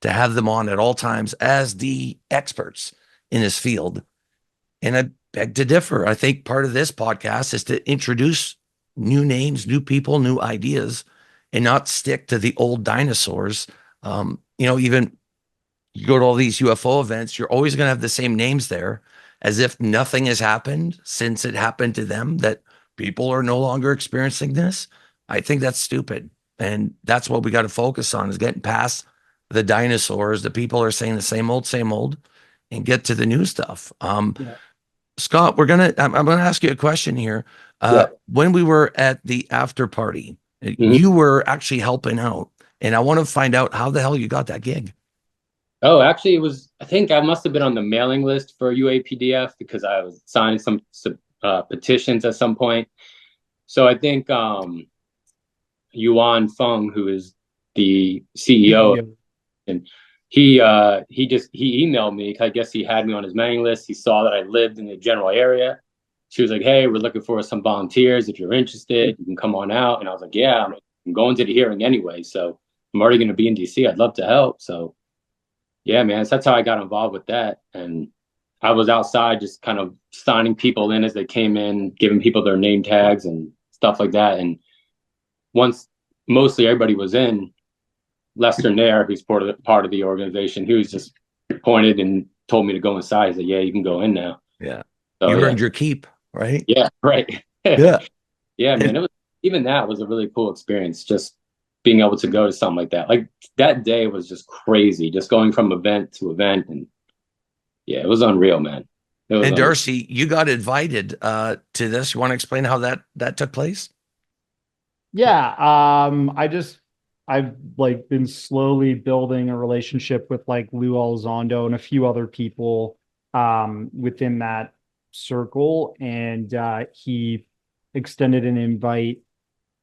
to have them on at all times as the experts in this field. And I beg to differ. I think part of this podcast is to introduce new names, new people, new ideas, and not stick to the old dinosaurs. Even you go to all these UFO events, you're always going to have the same names there, as if nothing has happened since it happened to them, that people are no longer experiencing this. I think that's stupid. And that's what we got to focus on, is getting past the dinosaurs. The people are saying the same old, and get to the new stuff. Yeah. Scott, I'm going to ask you a question here. Yeah. When we were at the after party, Mhm. you were actually helping out, and I want to find out how the hell you got that gig. Oh, actually, I think I must have been on the mailing list for UAPDF because I was signing some petitions at some point. So I think Yuan Feng, who is the CEO, and he emailed me. I guess he had me on his mailing list. He saw that I lived in the general area. She was like, "Hey, we're looking for some volunteers. If you're interested, you can come on out." And I was like, "Yeah, I'm going to the hearing anyway, so I'm already going to be in DC. I'd love to help." So yeah, man, so that's how I got involved with that. And I was outside just kind of signing people in as they came in, giving people their name tags and stuff like that. And once mostly everybody was in, Lester Nair, who's part of the organization, he was just pointed and told me to go inside. He said, "Yeah, you can go in now." Yeah. So You yeah, earned your keep, right? yeah, right. Yeah. Yeah, man, And it was, even that was a really cool experience. Just being able to go to something like that. Like that day was just crazy, just going from event to event. And yeah, it was unreal, man. It was And unreal. Darcy, you got invited to this. You want to explain how that took place? Yeah, I've like been slowly building a relationship with like Lou Elizondo and a few other people within that circle, and he extended an invite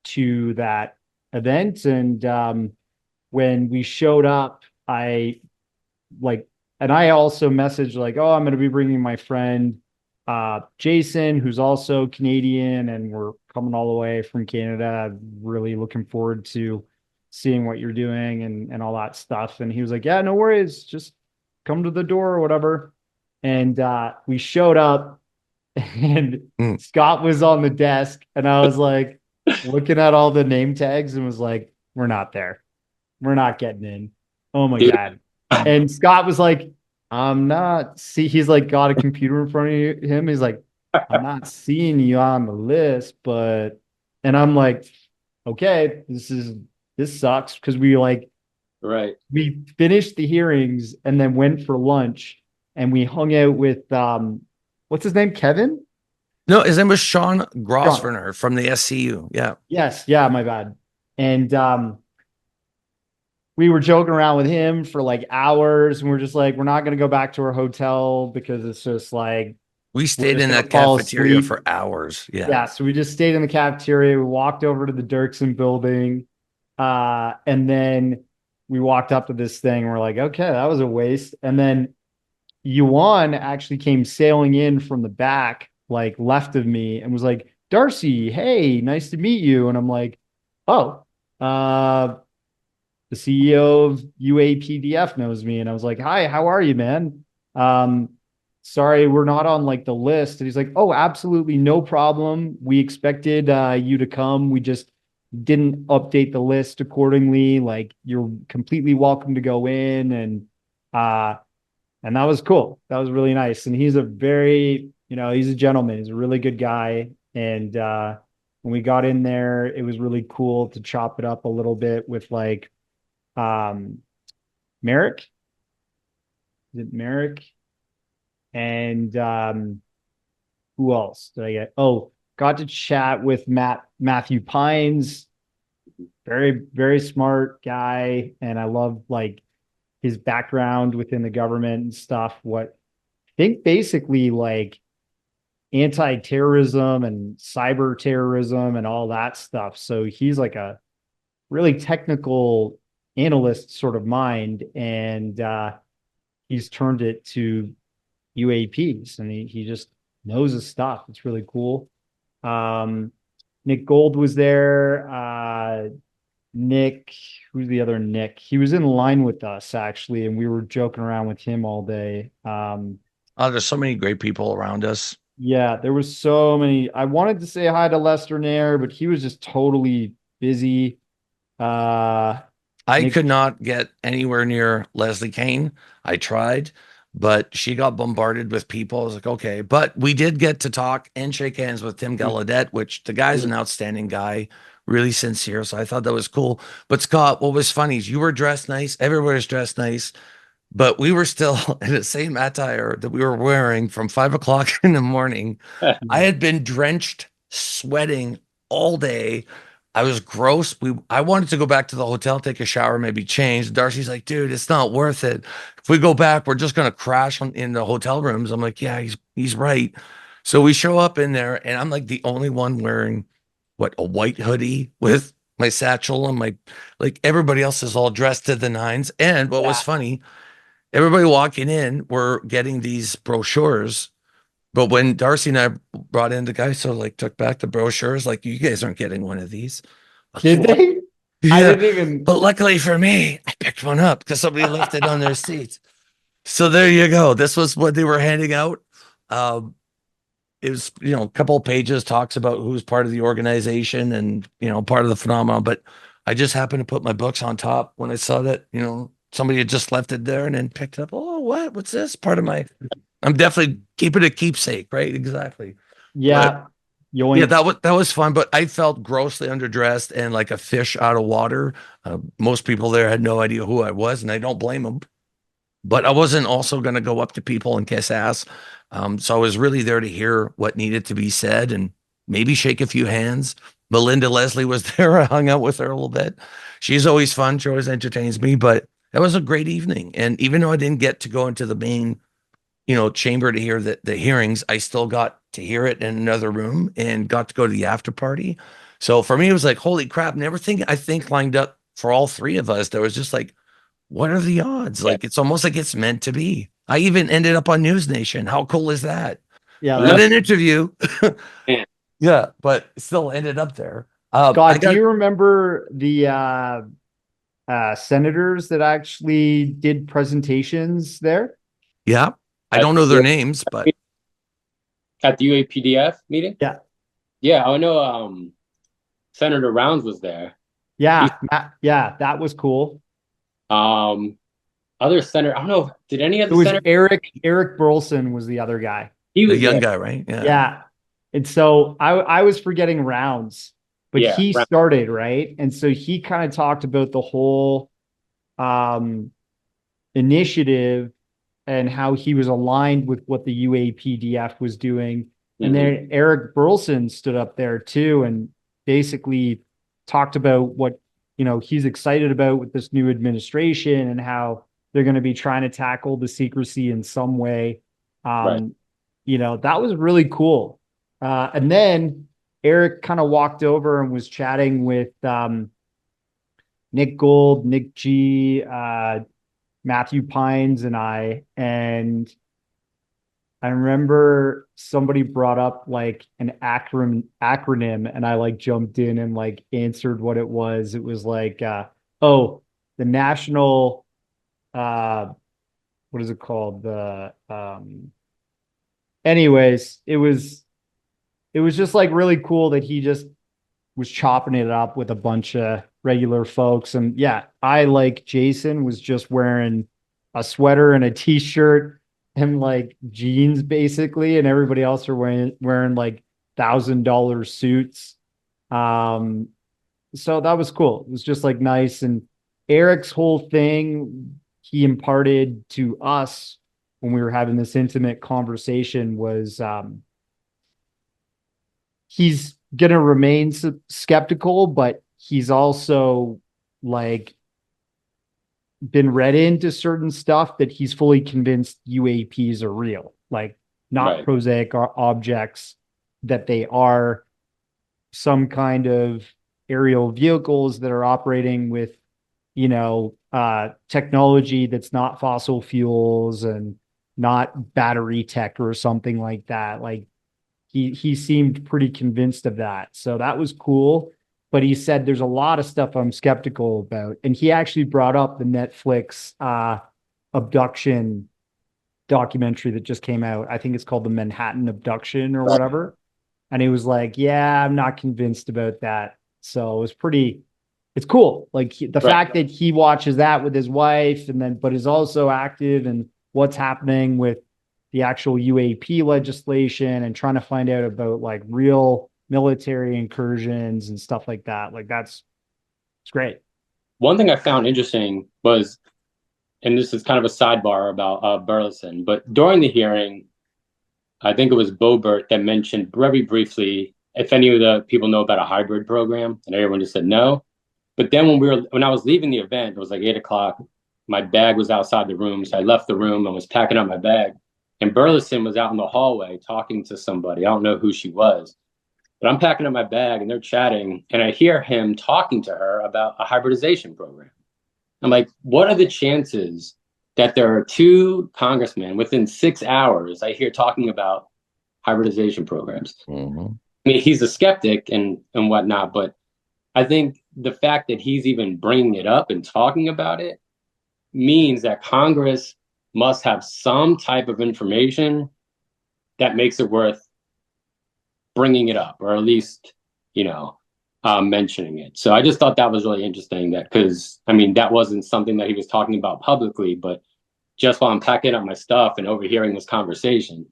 to that event. And when we showed up, I like, and I also messaged like, oh, I'm going to be bringing my friend Jason, who's also Canadian, and we're coming all the way from Canada. Really looking forward to seeing what you're doing and all that stuff. And he was like, yeah, no worries, just come to the door or whatever. And we showed up, and Scott was on the desk, and I was like looking at all the name tags and was like, we're not there. We're not getting in. Oh my Dude. God. And Scott was like, I'm not see, he's like got a computer in front of him. He's like, I'm not seeing you on the list, but and I'm like, okay, this sucks, because Right. we finished the hearings and then went for lunch, and we hung out with what's his name? Kevin? No, his name was Sean Grosvenor from the SCU. Yeah. Yes, yeah, my bad. And we were joking around with him for like hours, and we're just like, we're not going to go back to our hotel because it's just like We stayed in that fall cafeteria asleep. for hours. Yeah. Yeah, so we just stayed in the cafeteria. We walked over to the Dirksen building, and then we walked up to this thing. And we're like, okay, that was a waste. And then Yuan actually came sailing in from the back, like left of me, and was like, Darcy, hey, nice to meet you. And I'm like, oh, the CEO of UAPDF knows me. And I was like, hi, how are you, man? Sorry, we're not on like the list. And he's like, oh, absolutely no problem. We expected you to come. We just didn't update the list accordingly. Like, you're completely welcome to go in. And that was cool. That was really nice. And he's a very, he's a gentleman. He's a really good guy. And when we got in there, it was really cool to chop it up a little bit with like Merrick. Is it Merrick? And who else did I get? Oh, got to chat with Matthew Pines. Very, very smart guy. And I love like his background within the government and stuff. What I think basically like anti-terrorism and cyber terrorism and all that stuff. So he's like a really technical analyst sort of mind, and he's turned it to UAPs, and he just knows his stuff. It's really cool. Nick Gold was there. Nick, who's the other Nick? He was in line with us actually, and we were joking around with him all day. Oh, there's so many great people around us. Yeah, there was so many. I wanted to say hi to Lester Nair, but he was just totally busy. I could not get anywhere near Leslie Kane. I tried, but she got bombarded with people. I was like, okay. But we did get to talk and shake hands with Tim Gallaudet, which the guy's an outstanding guy, really sincere. So I thought that was cool. But Scott, what was funny is you were dressed nice. Everybody was dressed nice. But we were still in the same attire that we were wearing from 5 o'clock in the morning. I had been drenched, sweating all day. I was gross. I wanted to go back to the hotel, take a shower, maybe change. Darcy's like, dude, it's not worth it. If we go back, we're just going to crash in the hotel rooms. I'm like, yeah, he's right. So we show up in there, and I'm like the only one wearing a white hoodie with my satchel, and like everybody else is all dressed to the nines. And what was funny, everybody walking in were getting these brochures. But when Darcy and I brought in the guy, so like took back the brochures, like, you guys aren't getting one of these. Did they? Yeah. I didn't even. But luckily for me, I picked one up because somebody left it on their seats. So there you go. This was what they were handing out. It was, a couple of pages talks about who's part of the organization and, part of the phenomenon. But I just happened to put my books on top when I saw that, somebody had just left it there and then picked it up. Oh, what's this? I'm definitely keeping a keepsake, right? Exactly. Yeah. Yoink. Yeah, that was fun, but I felt grossly underdressed and like a fish out of water. Most people there had no idea who I was, and I don't blame them. But I wasn't also going to go up to people and kiss ass. So I was really there to hear what needed to be said and maybe shake a few hands. Melinda Leslie was there. I hung out with her a little bit. She's always fun. She always entertains me. But it was a great evening. And even though I didn't get to go into the main, chamber to hear the hearings, I still got to hear it in another room and got to go to the after party. So for me, it was like, holy crap, and everything I think lined up for all three of us. There was just like, what are the odds? Yeah. Like, it's almost like it's meant to be. I even ended up on News Nation. How cool is that? Yeah. Not an interview. Yeah. Yeah, but still ended up there. God, do you remember the senators that actually did presentations there? Yeah. I don't know their names, but At the UAPDF meeting? Yeah. Yeah, I know Senator Rounds was there. Yeah. Yeah, that was cool. Other senator, I don't know, did any of It the was senators? Eric Burleson was the other guy. He the was young there. guy, right? Yeah. Yeah. And so I was forgetting Rounds, but Yeah, he Rounds. started, right? And so he kind of talked about the whole initiative and how he was aligned with what the UAPDF was doing. And then Eric Burleson stood up there too and basically talked about what, he's excited about with this new administration and how they're going to be trying to tackle the secrecy in some way. Right. That was really cool. And then Eric kind of walked over and was chatting with Nick Gold, Nick G, Matthew Pines, and and I remember somebody brought up like an acronym and I like jumped in and like answered what it was. It was like, the national, what is it called? Anyways, it was just like really cool that he just was chopping it up with a bunch of regular folks. And yeah, I, like Jason, was just wearing a sweater and a t-shirt and like jeans basically, and everybody else are wearing like $1,000 suits. So that was cool. It was just like nice. And Eric's whole thing he imparted to us when we were having this intimate conversation was he's going to remain skeptical, but he's also like been read into certain stuff that he's fully convinced UAPs are real, like not Right. prosaic objects, that they are some kind of aerial vehicles that are operating with, technology that's not fossil fuels and not battery tech or something like that. Like he seemed pretty convinced of that. So that was cool. But he said there's a lot of stuff I'm skeptical about. And he actually brought up the Netflix Abduction documentary that just came out. I think it's called the Manhattan Abduction or whatever. And he was like, yeah, I'm not convinced about that. So it's cool. Like the fact that he watches that with his wife but is also active in what's happening with the actual UAP legislation and trying to find out about like real military incursions and stuff like that. Like it's great. One thing I found interesting was, and this is kind of a sidebar about Burleson, but during the hearing, I think it was Bobert that mentioned very briefly if any of the people know about a hybrid program, and everyone just said no. But then when I was leaving the event, it was like 8:00. My bag was outside the room, so I left the room and was packing up my bag. And Burleson was out in the hallway talking to somebody. I don't know who she was. But I'm packing up my bag and they're chatting, and I hear him talking to her about a hybridization program. I'm like, what are the chances that there are two congressmen within 6 hours I hear talking about hybridization programs? Mm-hmm. I mean, he's a skeptic and whatnot, but I think the fact that he's even bringing it up and talking about it means that Congress must have some type of information that makes it worth bringing it up, or at least, mentioning it. So I just thought that was really interesting because, that wasn't something that he was talking about publicly, but just while I'm packing up my stuff and overhearing this conversation,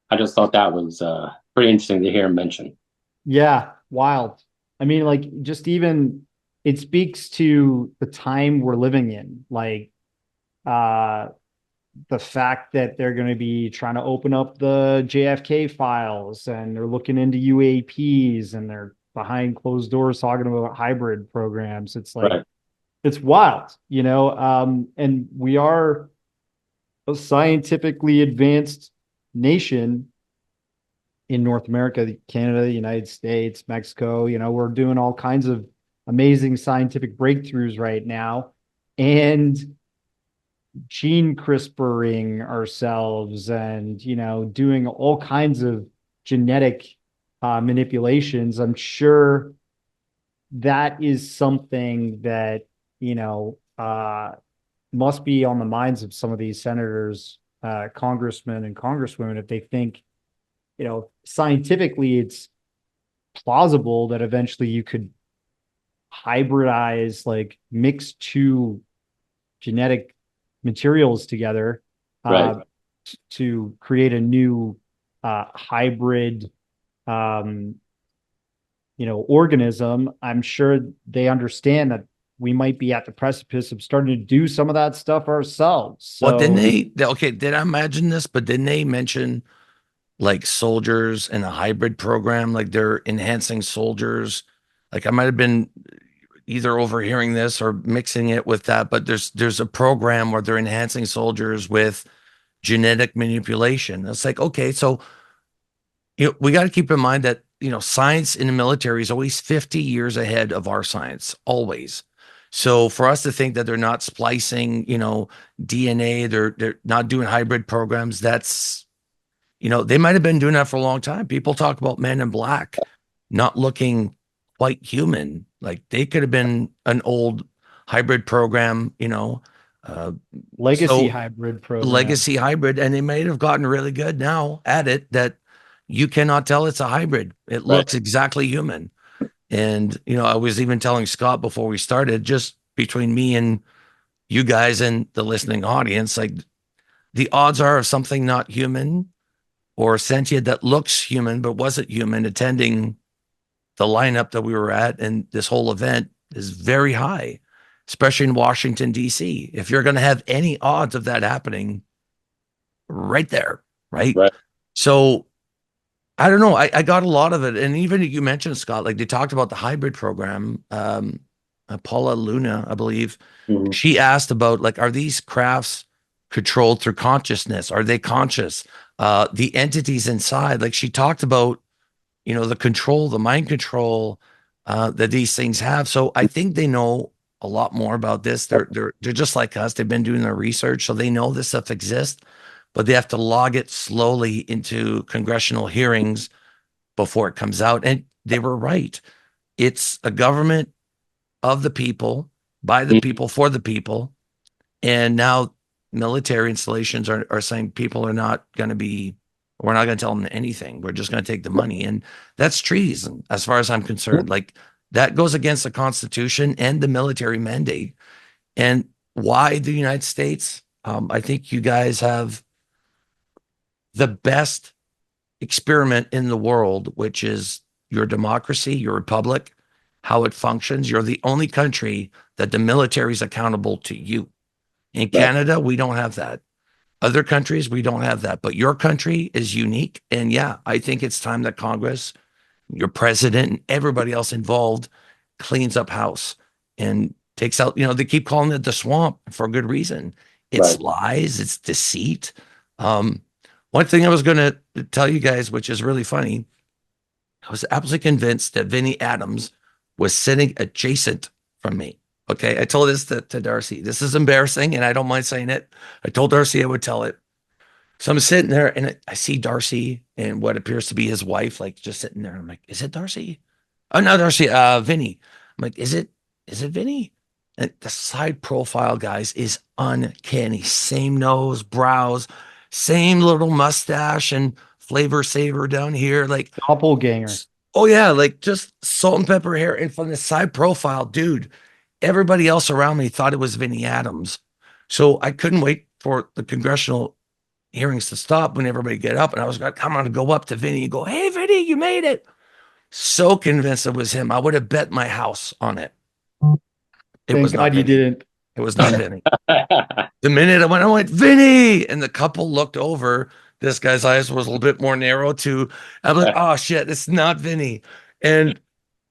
I just thought that was pretty interesting to hear him mention. Yeah, wild. I mean, like, just even it speaks to the time we're living in. Like, uh, the fact that they're going to be trying to open up the JFK files and they're looking into UAPs and they're behind closed doors talking about hybrid programs. It's like, Right. it's wild, and we are a scientifically advanced nation in North America, Canada, the United States, Mexico. We're doing all kinds of amazing scientific breakthroughs right now. And gene CRISPRing ourselves and, doing all kinds of genetic manipulations. I'm sure that is something that, must be on the minds of some of these senators, congressmen, and congresswomen if they think, scientifically it's plausible that eventually you could hybridize, like mix two genetic materials together Right. to create a new hybrid um, organism. I'm sure they understand that we might be at the precipice of starting to do some of that stuff ourselves. Well, didn't So okay, did I imagine this? But didn't they mention like soldiers in a hybrid program? Like they're enhancing soldiers. Like I might have been either overhearing this or mixing it with that, but there's a program where they're enhancing soldiers with genetic manipulation. It's like, okay, so we got to keep in mind that science in the military is always 50 years ahead of our science, always. So for us to think that they're not splicing, DNA, they're not doing hybrid programs, that's they might have been doing that for a long time. People talk about Men in Black not looking quite human. Like they could have been an old hybrid program, legacy so hybrid program. legacy hybrid, and they might have gotten really good now at it that you cannot tell it's a hybrid. It Right. looks exactly human. And, I was even telling Scott before we started, just between me and you guys and the listening audience, like the odds are of something not human or sentient that looks human but wasn't human attending the lineup that we were at and this whole event is very high, especially in Washington, D.C. If you're going to have any odds of that happening, right there, right? Right. So I don't know. I got a lot of it. And even you mentioned, Scott, like they talked about the hybrid program. Paula Luna, I believe, Mhm. she asked about like, are these crafts controlled through consciousness? Are they conscious? The entities inside, like she talked about, the control, the mind control that these things have. So I think they know a lot more about this. They're just like us. They've been doing their research, so they know this stuff exists, but they have to log it slowly into congressional hearings before it comes out. And they were right. It's a government of the people, by the people, for the people. And now military installations are saying people are not going to be, we're not going to tell them anything. We're just going to take the money. And that's treason, as far as I'm concerned. Like that goes against the Constitution and the military mandate. And why the United States? I think you guys have the best experiment in the world, which is your democracy, your republic, how it functions. You're the only country that the military is accountable to you. In Canada, we don't have that. Other countries, we don't have that. But your country is unique. And yeah, I think it's time that Congress, your president, and everybody else involved cleans up house and takes out, they keep calling it the swamp for a good reason. It's Right. lies, it's deceit. One thing I was going to tell you guys, which is really funny, I was absolutely convinced that Vinnie Adams was sitting adjacent from me. Okay. I told this to Darcy. This is embarrassing and I don't mind saying it. I told Darcy I would tell it. So I'm sitting there and I see Darcy and what appears to be his wife, like just sitting there. I'm like, is it Darcy? Oh, no, Darcy, Vinny. I'm like, is it Vinny? And the side profile, guys, is uncanny. Same nose, brows, same little mustache and flavor saver down here. Like, Doppelganger. oh yeah, like just salt and pepper hair. And from the side profile, dude, everybody else around me thought it was Vinnie Adams. So I couldn't wait for the congressional hearings to stop when everybody get up. And I was like, come on to go up to Vinny and go, hey, Vinny, you made it. so convinced it was him. I would have bet my house on it. It Thank was not God you Vinny. didn't. It was not Vinny. The minute I went, Vinny, and the couple looked over. This guy's eyes was a little bit more narrow too. I'm like, oh shit, it's not Vinny. And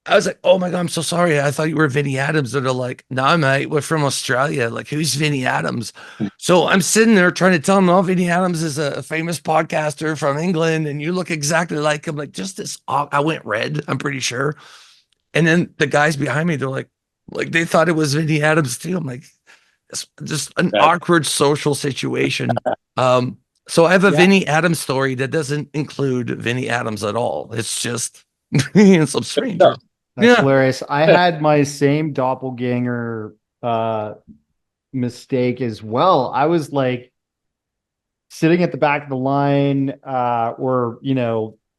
I was like, oh my God, I'm so sorry. I thought you were Vinny Adams. And they're like, nah, mate, we're from Australia. Like, who's Vinny Adams? So I'm sitting there trying to tell them, oh, Vinny Adams is a famous podcaster from England, and you look exactly like him. Like, just this, I went red, I'm pretty sure. And then the guys behind me, they're like they thought it was Vinny Adams too. I'm like, it's just an awkward social situation. So I have a Vinny Adams story that doesn't include Vinny Adams at all. It's just some stranger. That's hilarious. I had my same doppelganger mistake as well. I was like sitting at the back of the line, or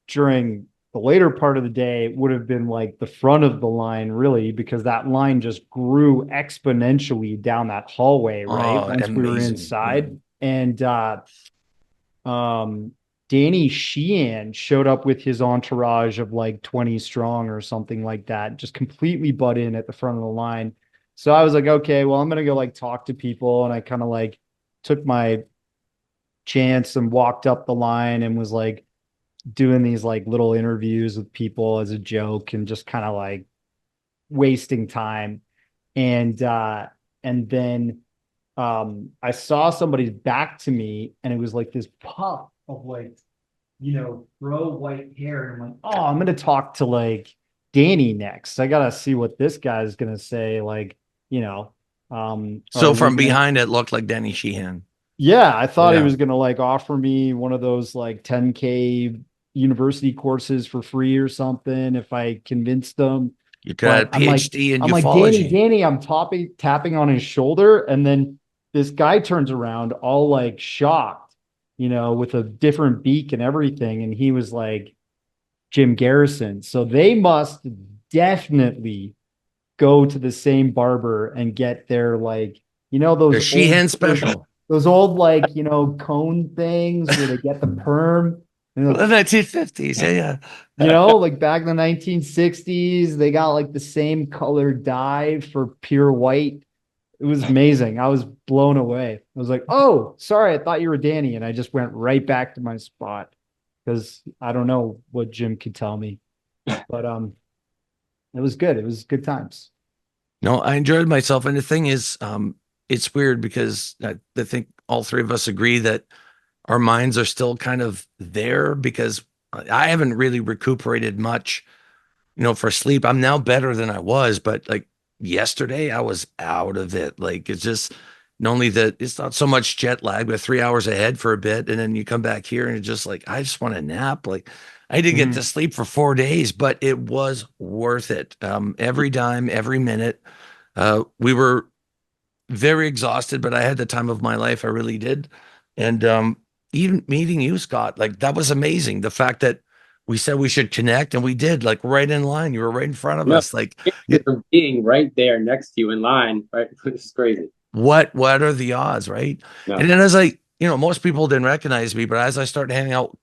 during the later part of the day would have been like the front of the line, really, because that line just grew exponentially down that hallway, right? Once we were inside. And Danny Sheehan showed up with his entourage of like 20 strong or something like that, just completely butt in at the front of the line. So I was like, okay, well, I'm going to go like talk to people. And I kind of like took my chance and walked up the line and was like doing these like little interviews with people as a joke and just kind of like wasting time. And then I saw somebody's back to me and it was like this puff of like, bro white hair. And I'm like, oh, I'm going to talk to like Danny next. I got to see what this guy's going to say. Like, so from behind it looked like Danny Sheehan. Yeah. I thought he was going to like offer me one of those like 10K university courses for free or something. If I convinced them, you could have a PhD in ufology. I'm like, Danny, I'm tapping on his shoulder. And then this guy turns around all like shocked, with a different beak and everything. And he was like, Jim Garrison. So they must definitely go to the same barber and get their like, those Sheehan special, those old like, cone things where they get the perm. The 1950s. Yeah. Like back in the 1960s, they got like the same color dye for pure white. It was amazing. I was blown away. I was like, oh, sorry, I thought you were Danny. And I just went right back to my spot because I don't know what Jim could tell me. But it was good. It was good times. No, I enjoyed myself. And the thing is, it's weird because I think all three of us agree that our minds are still kind of there because I haven't really recuperated much, for sleep. I'm now better than I was, but like yesterday I was out of it. Like it's just not only that it's not so much jet lag, but 3 hours ahead for a bit. And then you come back here and it's just like, I just want to nap. Like I didn't get to sleep for 4 days, but it was worth it. Every dime, every minute. We were very exhausted, but I had the time of my life. I really did. And even meeting you, Scott, like that was amazing. The fact that we said we should connect and we did, like right in line. You were right in front of us. Like being right there next to you in line, right? It's crazy. What are the odds, right? No. And then as I, most people didn't recognize me, but as I started handing out,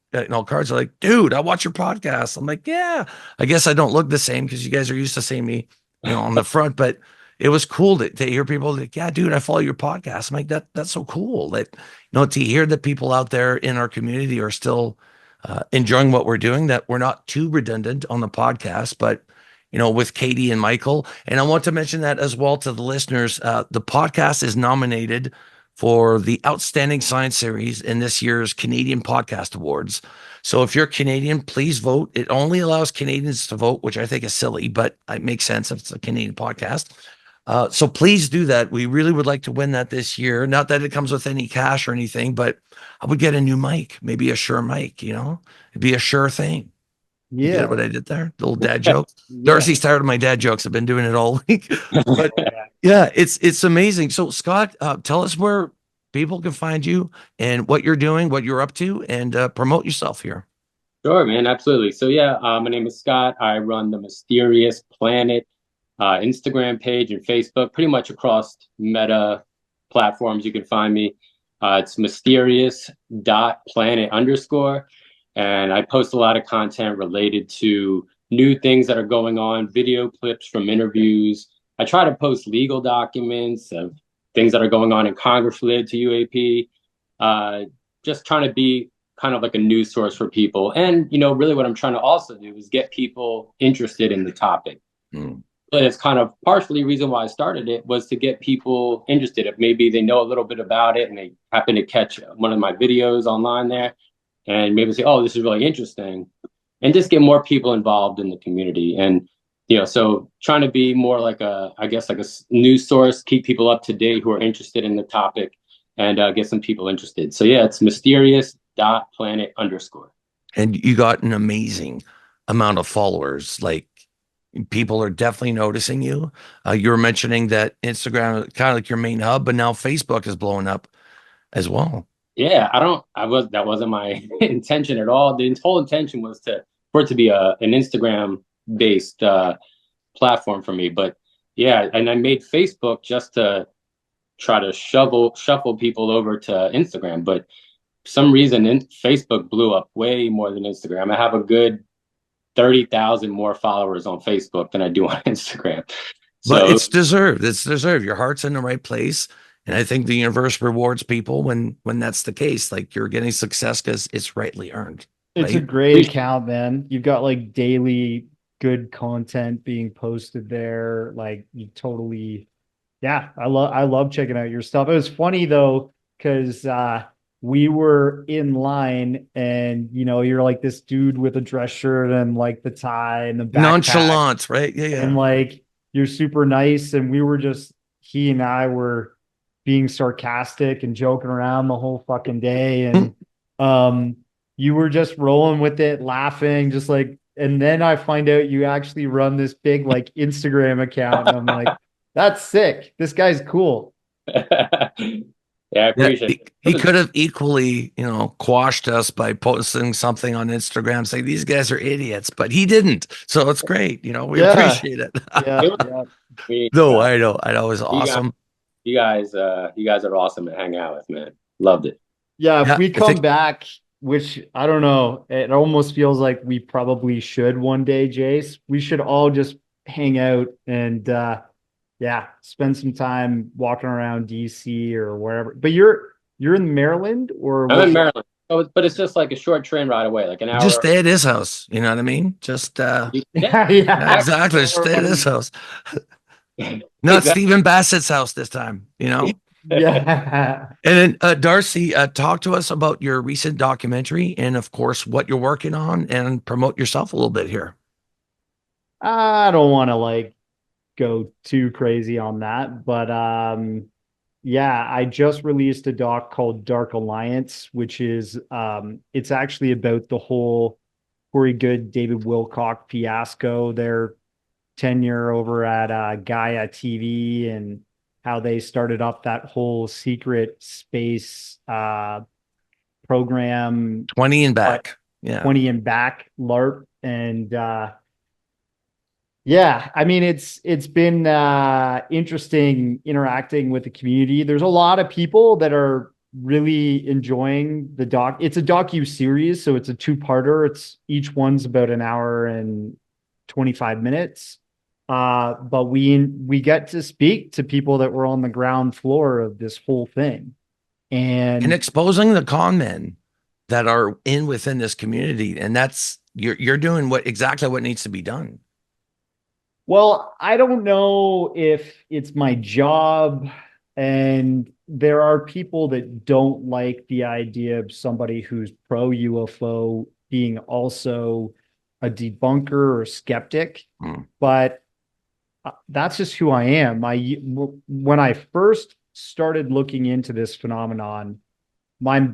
cards, they're like, dude, I watch your podcast. I'm like, yeah, I guess I don't look the same because you guys are used to seeing me, on the front, but it was cool to hear people like, yeah, dude, I follow your podcast. I'm like, that's so cool that, to hear that people out there in our community are still enjoying what we're doing, that we're not too redundant on the podcast, but, with Katie and Michael. And I want to mention that as well to the listeners. The podcast is nominated for the Outstanding Science Series in this year's Canadian Podcast Awards. So if you're Canadian, please vote. It only allows Canadians to vote, which I think is silly, but it makes sense if it's a Canadian podcast. So please do that. We really would like to win that this year. Not that it comes with any cash or anything, but I would get a new mic, maybe a Shure mic, it'd be a sure thing. Yeah. You get what I did there? The little dad joke. Yeah. Darcy's tired of my dad jokes. I've been doing it all week. But yeah, it's amazing. So Scott, tell us where people can find you and what you're doing, what you're up to, and promote yourself here. Sure, man. Absolutely. So yeah, my name is Scott. I run the Mysterious Planet Instagram page and Facebook, pretty much across Meta platforms. You can find me. It's mysterious.planet_. And I post a lot of content related to new things that are going on, video clips from interviews. I try to post legal documents of things that are going on in Congress related to UAP. Just trying to be kind of like a news source for people. And, really what I'm trying to also do is get people interested in the topic. But it's kind of partially the reason why I started it was to get people interested. If maybe they know a little bit about it and they happen to catch one of my videos online there and maybe say, oh, this is really interesting, and just get more people involved in the community. And, so trying to be more like a news source, keep people up to date who are interested in the topic, and get some people interested. So yeah, it's mysterious.planet_. And you got an amazing amount of followers. Like, people are definitely noticing you. You were mentioning that Instagram is kind of like your main hub, but now Facebook is blowing up as well. Yeah, that wasn't my intention at all. The whole intention was for it to be an Instagram based platform for me. But yeah, and I made Facebook just to try to shuffle people over to Instagram. But for some reason, Facebook blew up way more than Instagram. I have a good 30,000 more followers on Facebook than I do on Instagram. But it's deserved. It's deserved. Your heart's in the right place. And I think the universe rewards people when that's the case. Like, you're getting success because it's rightly earned. It's right? a great account, man. You've got like daily good content being posted there. Like, you totally, yeah, I love checking out your stuff. It was funny though, because we were in line and, you're like this dude with a dress shirt and like the tie and the backpack. Nonchalant, right? Yeah. And like, you're super nice. And he and I were being sarcastic and joking around the whole fucking day. And you were just rolling with it, laughing, just like, and then I find out you actually run this big like Instagram account. And I'm like, that's sick. This guy's cool. Yeah, I appreciate it. He could have equally, quashed us by posting something on Instagram saying these guys are idiots, but he didn't. So it's great. We appreciate it. No, I know. I know. It was awesome. You guys are awesome to hang out with, man. Loved it. Yeah, if we come back, which I don't know, it almost feels like we probably should one day, Jace. We should all just hang out and spend some time walking around DC or wherever. But you're in Maryland, or I'm in Maryland. Oh, but it's just like a short train ride away, like an hour. Just stay at his house. You know what I mean? Just exactly. Stay at his house. Not Stephen Bassett's house this time, Yeah. And then Darcy, talk to us about your recent documentary and of course what you're working on, and promote yourself a little bit here. I don't want to go too crazy on that, but I just released a doc called Dark Alliance, which is it's actually about the whole Corey Goode, David Wilcock fiasco, their tenure over at Gaia TV, and how they started up that whole secret space program. 20 and back. Yeah. 20 and back LARP. And I mean, it's been interesting interacting with the community. There's a lot of people that are really enjoying the doc. It's a docu-series, so it's a two-parter. Each one's about an hour and 25 minutes. But we get to speak to people that were on the ground floor of this whole thing, and exposing the con men that are within this community. And that's, you're doing exactly what needs to be done. Well, I don't know if it's my job, and there are people that don't like the idea of somebody who's pro UFO being also a debunker or skeptic, but that's just who I am. When I first started looking into this phenomenon, my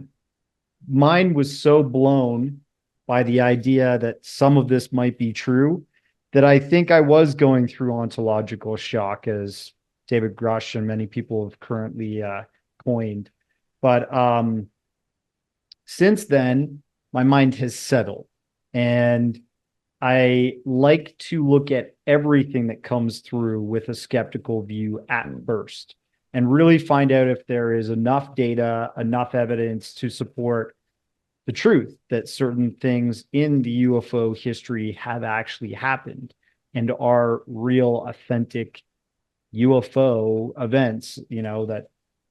mind was so blown by the idea that some of this might be true that I think I was going through ontological shock, as David Grush and many people have currently coined. But since then, my mind has settled, and I like to look at everything that comes through with a skeptical view at first, and really find out if there is enough data, enough evidence to support the truth that certain things in the UFO history have actually happened and are real, authentic UFO events, that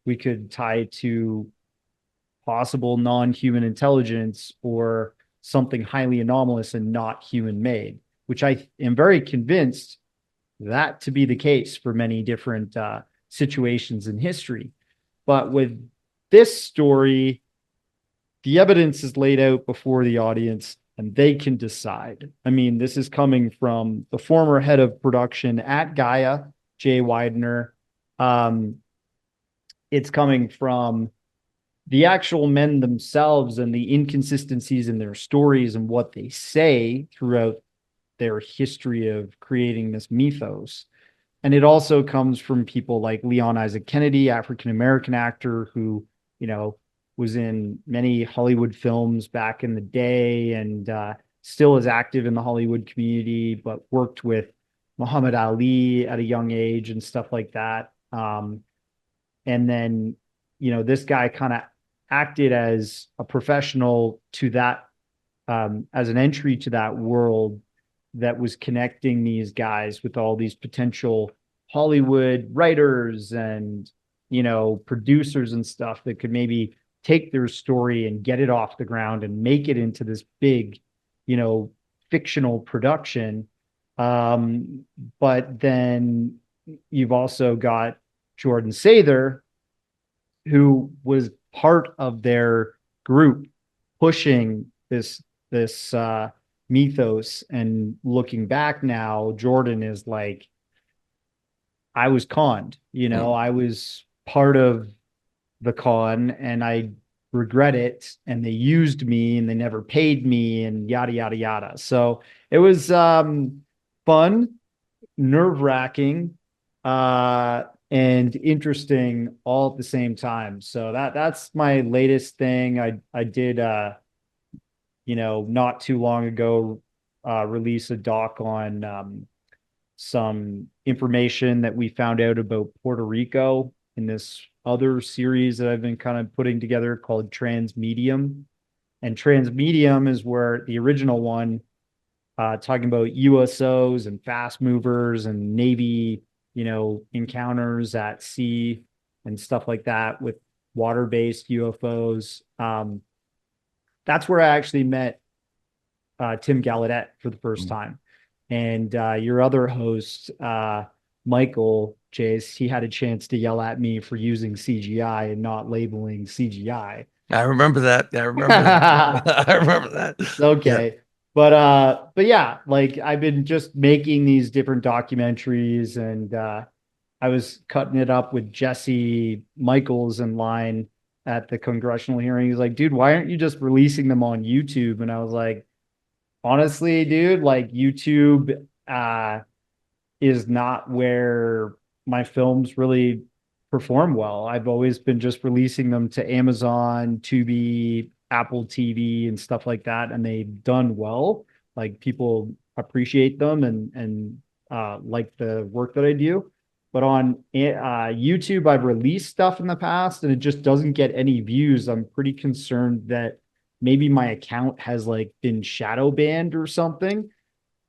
we could tie to possible non-human intelligence or something highly anomalous and not human made, which I am very convinced that to be the case for many different situations in history. But with this story, the evidence is laid out before the audience and they can decide. I mean, this is coming from the former head of production at Gaia, Jay Widener. It's coming from the actual men themselves and the inconsistencies in their stories and what they say throughout their history of creating this mythos. And it also comes from people like Leon Isaac Kennedy, African-American actor who, was in many Hollywood films back in the day and still is active in the Hollywood community, but worked with Muhammad Ali at a young age and stuff like that. And then, this guy kind of acted as a professional to that, as an entry to that world that was connecting these guys with all these potential Hollywood writers and, producers and stuff that could maybe take their story and get it off the ground and make it into this big, fictional production. But then you've also got Jordan Sather, who was part of their group pushing this mythos. And looking back now, Jordan is like, I was conned, I was part of the con and I regret it. And they used me and they never paid me and yada, yada, yada. So it was fun, nerve-wracking, and interesting all at the same time. So that's my latest thing. I did not too long ago release a doc on some information that we found out about Puerto Rico in this other series that I've been kind of putting together called Transmedium. And Transmedium is where the original one, talking about USOs and fast movers and Navy, encounters at sea and stuff like that with water-based UFOs. That's where I actually met Tim Gallaudet for the first time. And your other host, Michael Chase, he had a chance to yell at me for using CGI and not labeling CGI. I remember that. I remember that. Okay. Yeah. But yeah, like I've been just making these different documentaries and I was cutting it up with Jesse Michaels in line at the congressional hearing. He's like, dude, why aren't you just releasing them on YouTube? And I was like, honestly, dude, like YouTube is not where my films really perform well. I've always been just releasing them to Amazon, Tubi, Apple TV and stuff like that. And they've done well. Like people appreciate them and like the work that I do. But on YouTube, I've released stuff in the past and it just doesn't get any views. I'm pretty concerned that maybe my account has like been shadow banned or something.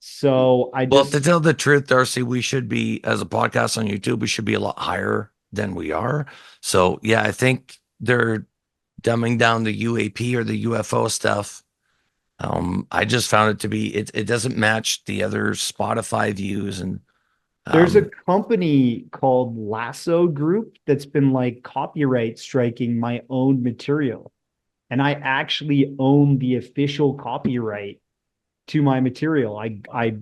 So well, to tell the truth, Darcy, we should be, as a podcast on YouTube, we should be a lot higher than we are. So yeah, I think they're dumbing down the UAP or the UFO stuff. I just found it to be, it doesn't match the other Spotify views. And there's a company called Lasso Group that's been like copyright striking my own material. And I actually own the official copyright to my material. I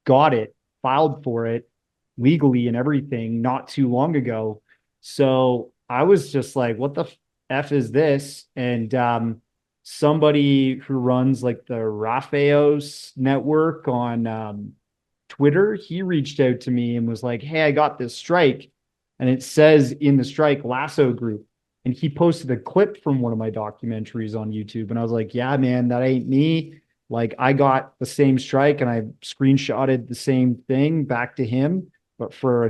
got it, filed for it legally and everything not too long ago. So I was just like, what the F is this? And somebody who runs like the Rafaos network on Twitter, he reached out to me and was like, hey, I got this strike. And it says in the strike, Lasso Group. And he posted a clip from one of my documentaries on YouTube. And I was like, yeah, man, that ain't me. Like I got the same strike and I screenshotted the same thing back to him, but for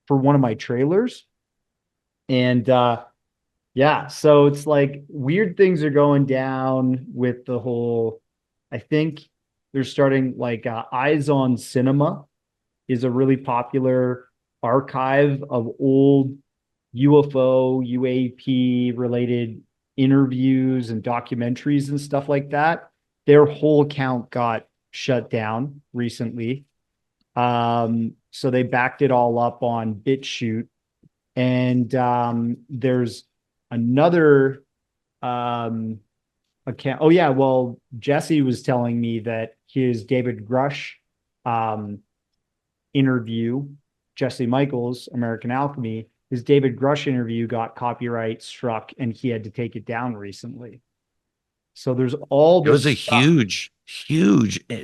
one of my trailers. And Yeah, so it's like weird things are going down with the whole. I think they're starting like Eyes on Cinema is a really popular archive of old UFO, UAP related interviews and documentaries and stuff like that. Their whole account got shut down recently. So they backed it all up on BitChute. And there's another um, account. Oh, yeah. Well, Jesse was telling me that his David Grush um, interview, Jesse Michaels, American Alchemy, his David Grush interview got copyright struck and he had to take it down recently. So there's all It was a this stuff. huge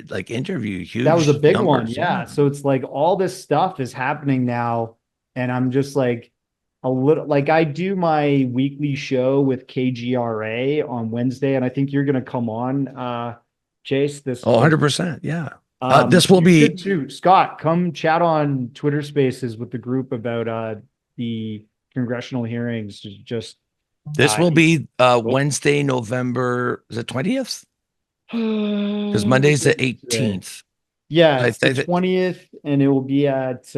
like interview, That was a huge big one. numbers. Yeah. So it's like all this stuff is happening now. And I'm just like a little like I do my weekly show with KGRA on Wednesday. And I think you're gonna come on, Chase, this Oh, 100%. Yeah. This will you should be too. Scott, come chat on Twitter Spaces with the group about the congressional hearings. Just this uh will be Wednesday, November the 20th, because Monday's the 18th. yeah, I it's the think 20th, and it will be at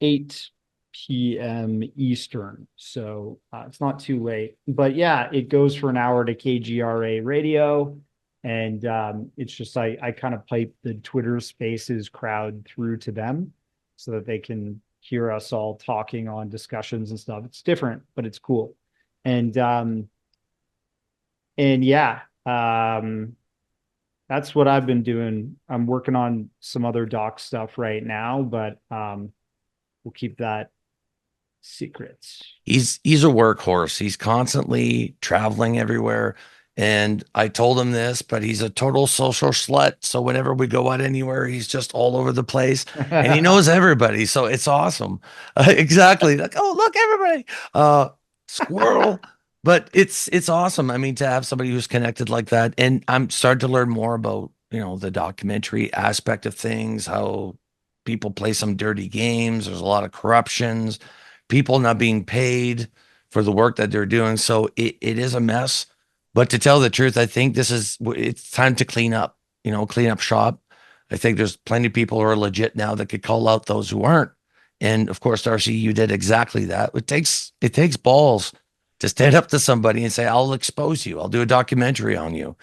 8 p.m. Eastern. So it's not too late. But yeah, it goes for an hour to KGRA radio. And it's just I kind of pipe the Twitter Spaces crowd through to them so that they can hear us all talking on discussions and stuff. It's different, but it's cool. And yeah, that's what I've been doing. I'm working on some other doc stuff right now, but we'll keep that secret. he's a workhorse. He's constantly traveling everywhere. And I told him this, but he's a total social slut. So whenever we go out anywhere, he's just all over the place and he knows everybody. So it's awesome. Exactly. Like, oh, look, everybody. Squirrel. But it's awesome. I mean, to have somebody who's connected like that. And I'm starting to learn more about, the documentary aspect of things, how people play some dirty games. There's a lot of corruptions, people not being paid for the work that they're doing. So it is a mess. But to tell the truth, I think it's time to clean up, clean up shop. I think there's plenty of people who are legit now that could call out those who aren't. And of course, Darcy, you did exactly that. It takes balls to stand up to somebody and say, I'll expose you. I'll do a documentary on you.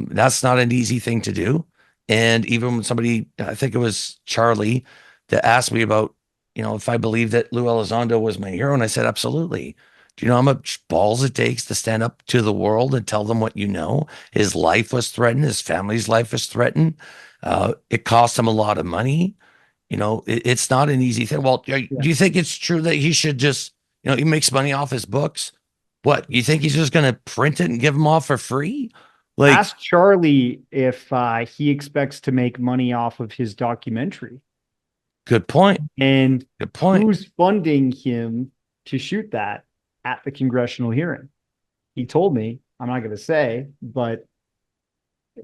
That's not an easy thing to do. And even when somebody, I think it was Charlie, that asked me about, if I believed that Lou Elizondo was my hero, and I said, absolutely. Do you know how much balls it takes to stand up to the world and tell them what you know? His life was threatened. His family's life was threatened. It cost him a lot of money. It's not an easy thing. Well, do you think it's true that he should just, he makes money off his books? What, you think he's just going to print it and give them off for free? Like, Ask Charlie if he expects to make money off of his documentary good point. and Good point. who's funding him to shoot that at the congressional hearing. He told me, I'm not going to say, but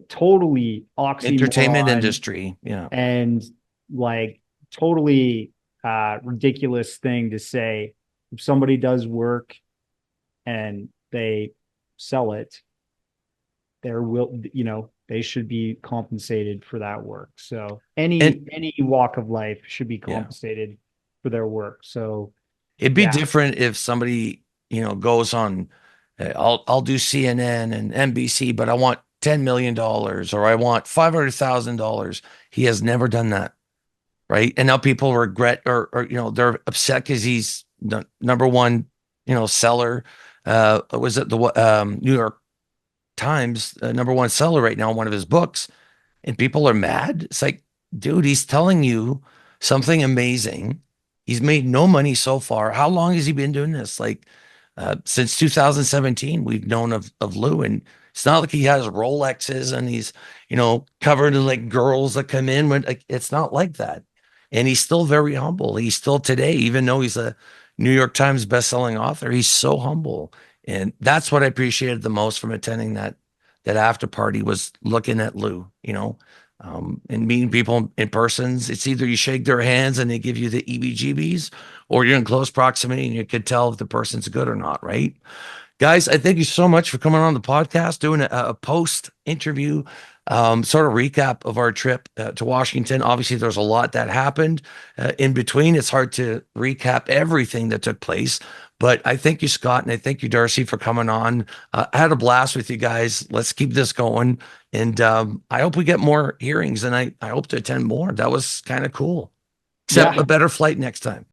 totally Entertainment oxymoron industry. Yeah. and like totally ridiculous thing to say. If somebody does work and they sell it, they should be compensated for that work. So any walk of life should be compensated for their work. So it'd be different if somebody, goes on, I'll do CNN and NBC, but I want $10 million or I want $500,000. He has never done that. Right. And now people regret or they're upset because he's the number one, seller. Was it the New York Times number one seller right now, one of his books, and people are mad. It's like, dude, he's telling you something amazing. He's made no money so far. How long has he been doing this? Like since 2017, we've known of Lou, and it's not like he has Rolexes and he's covered in like girls that come in. When like it's not like that, and he's still very humble. He's still today, even though he's a New York Times bestselling author, he's so humble. And that's what I appreciated the most from attending that after party was looking at Lou, and meeting people in persons. It's either you shake their hands and they give you the EBGBs, or you're in close proximity and you could tell if the person's good or not, right? Guys, I thank you so much for coming on the podcast, doing a post interview sort of recap of our trip to Washington. Obviously, there's a lot that happened in between. It's hard to recap everything that took place, but I thank you, Scott, and I thank you, Darcy, for coming on. I had a blast with you guys. Let's keep this going. And I hope we get more hearings, and I hope to attend more. That was kind of cool. Except Yeah. a better flight next time.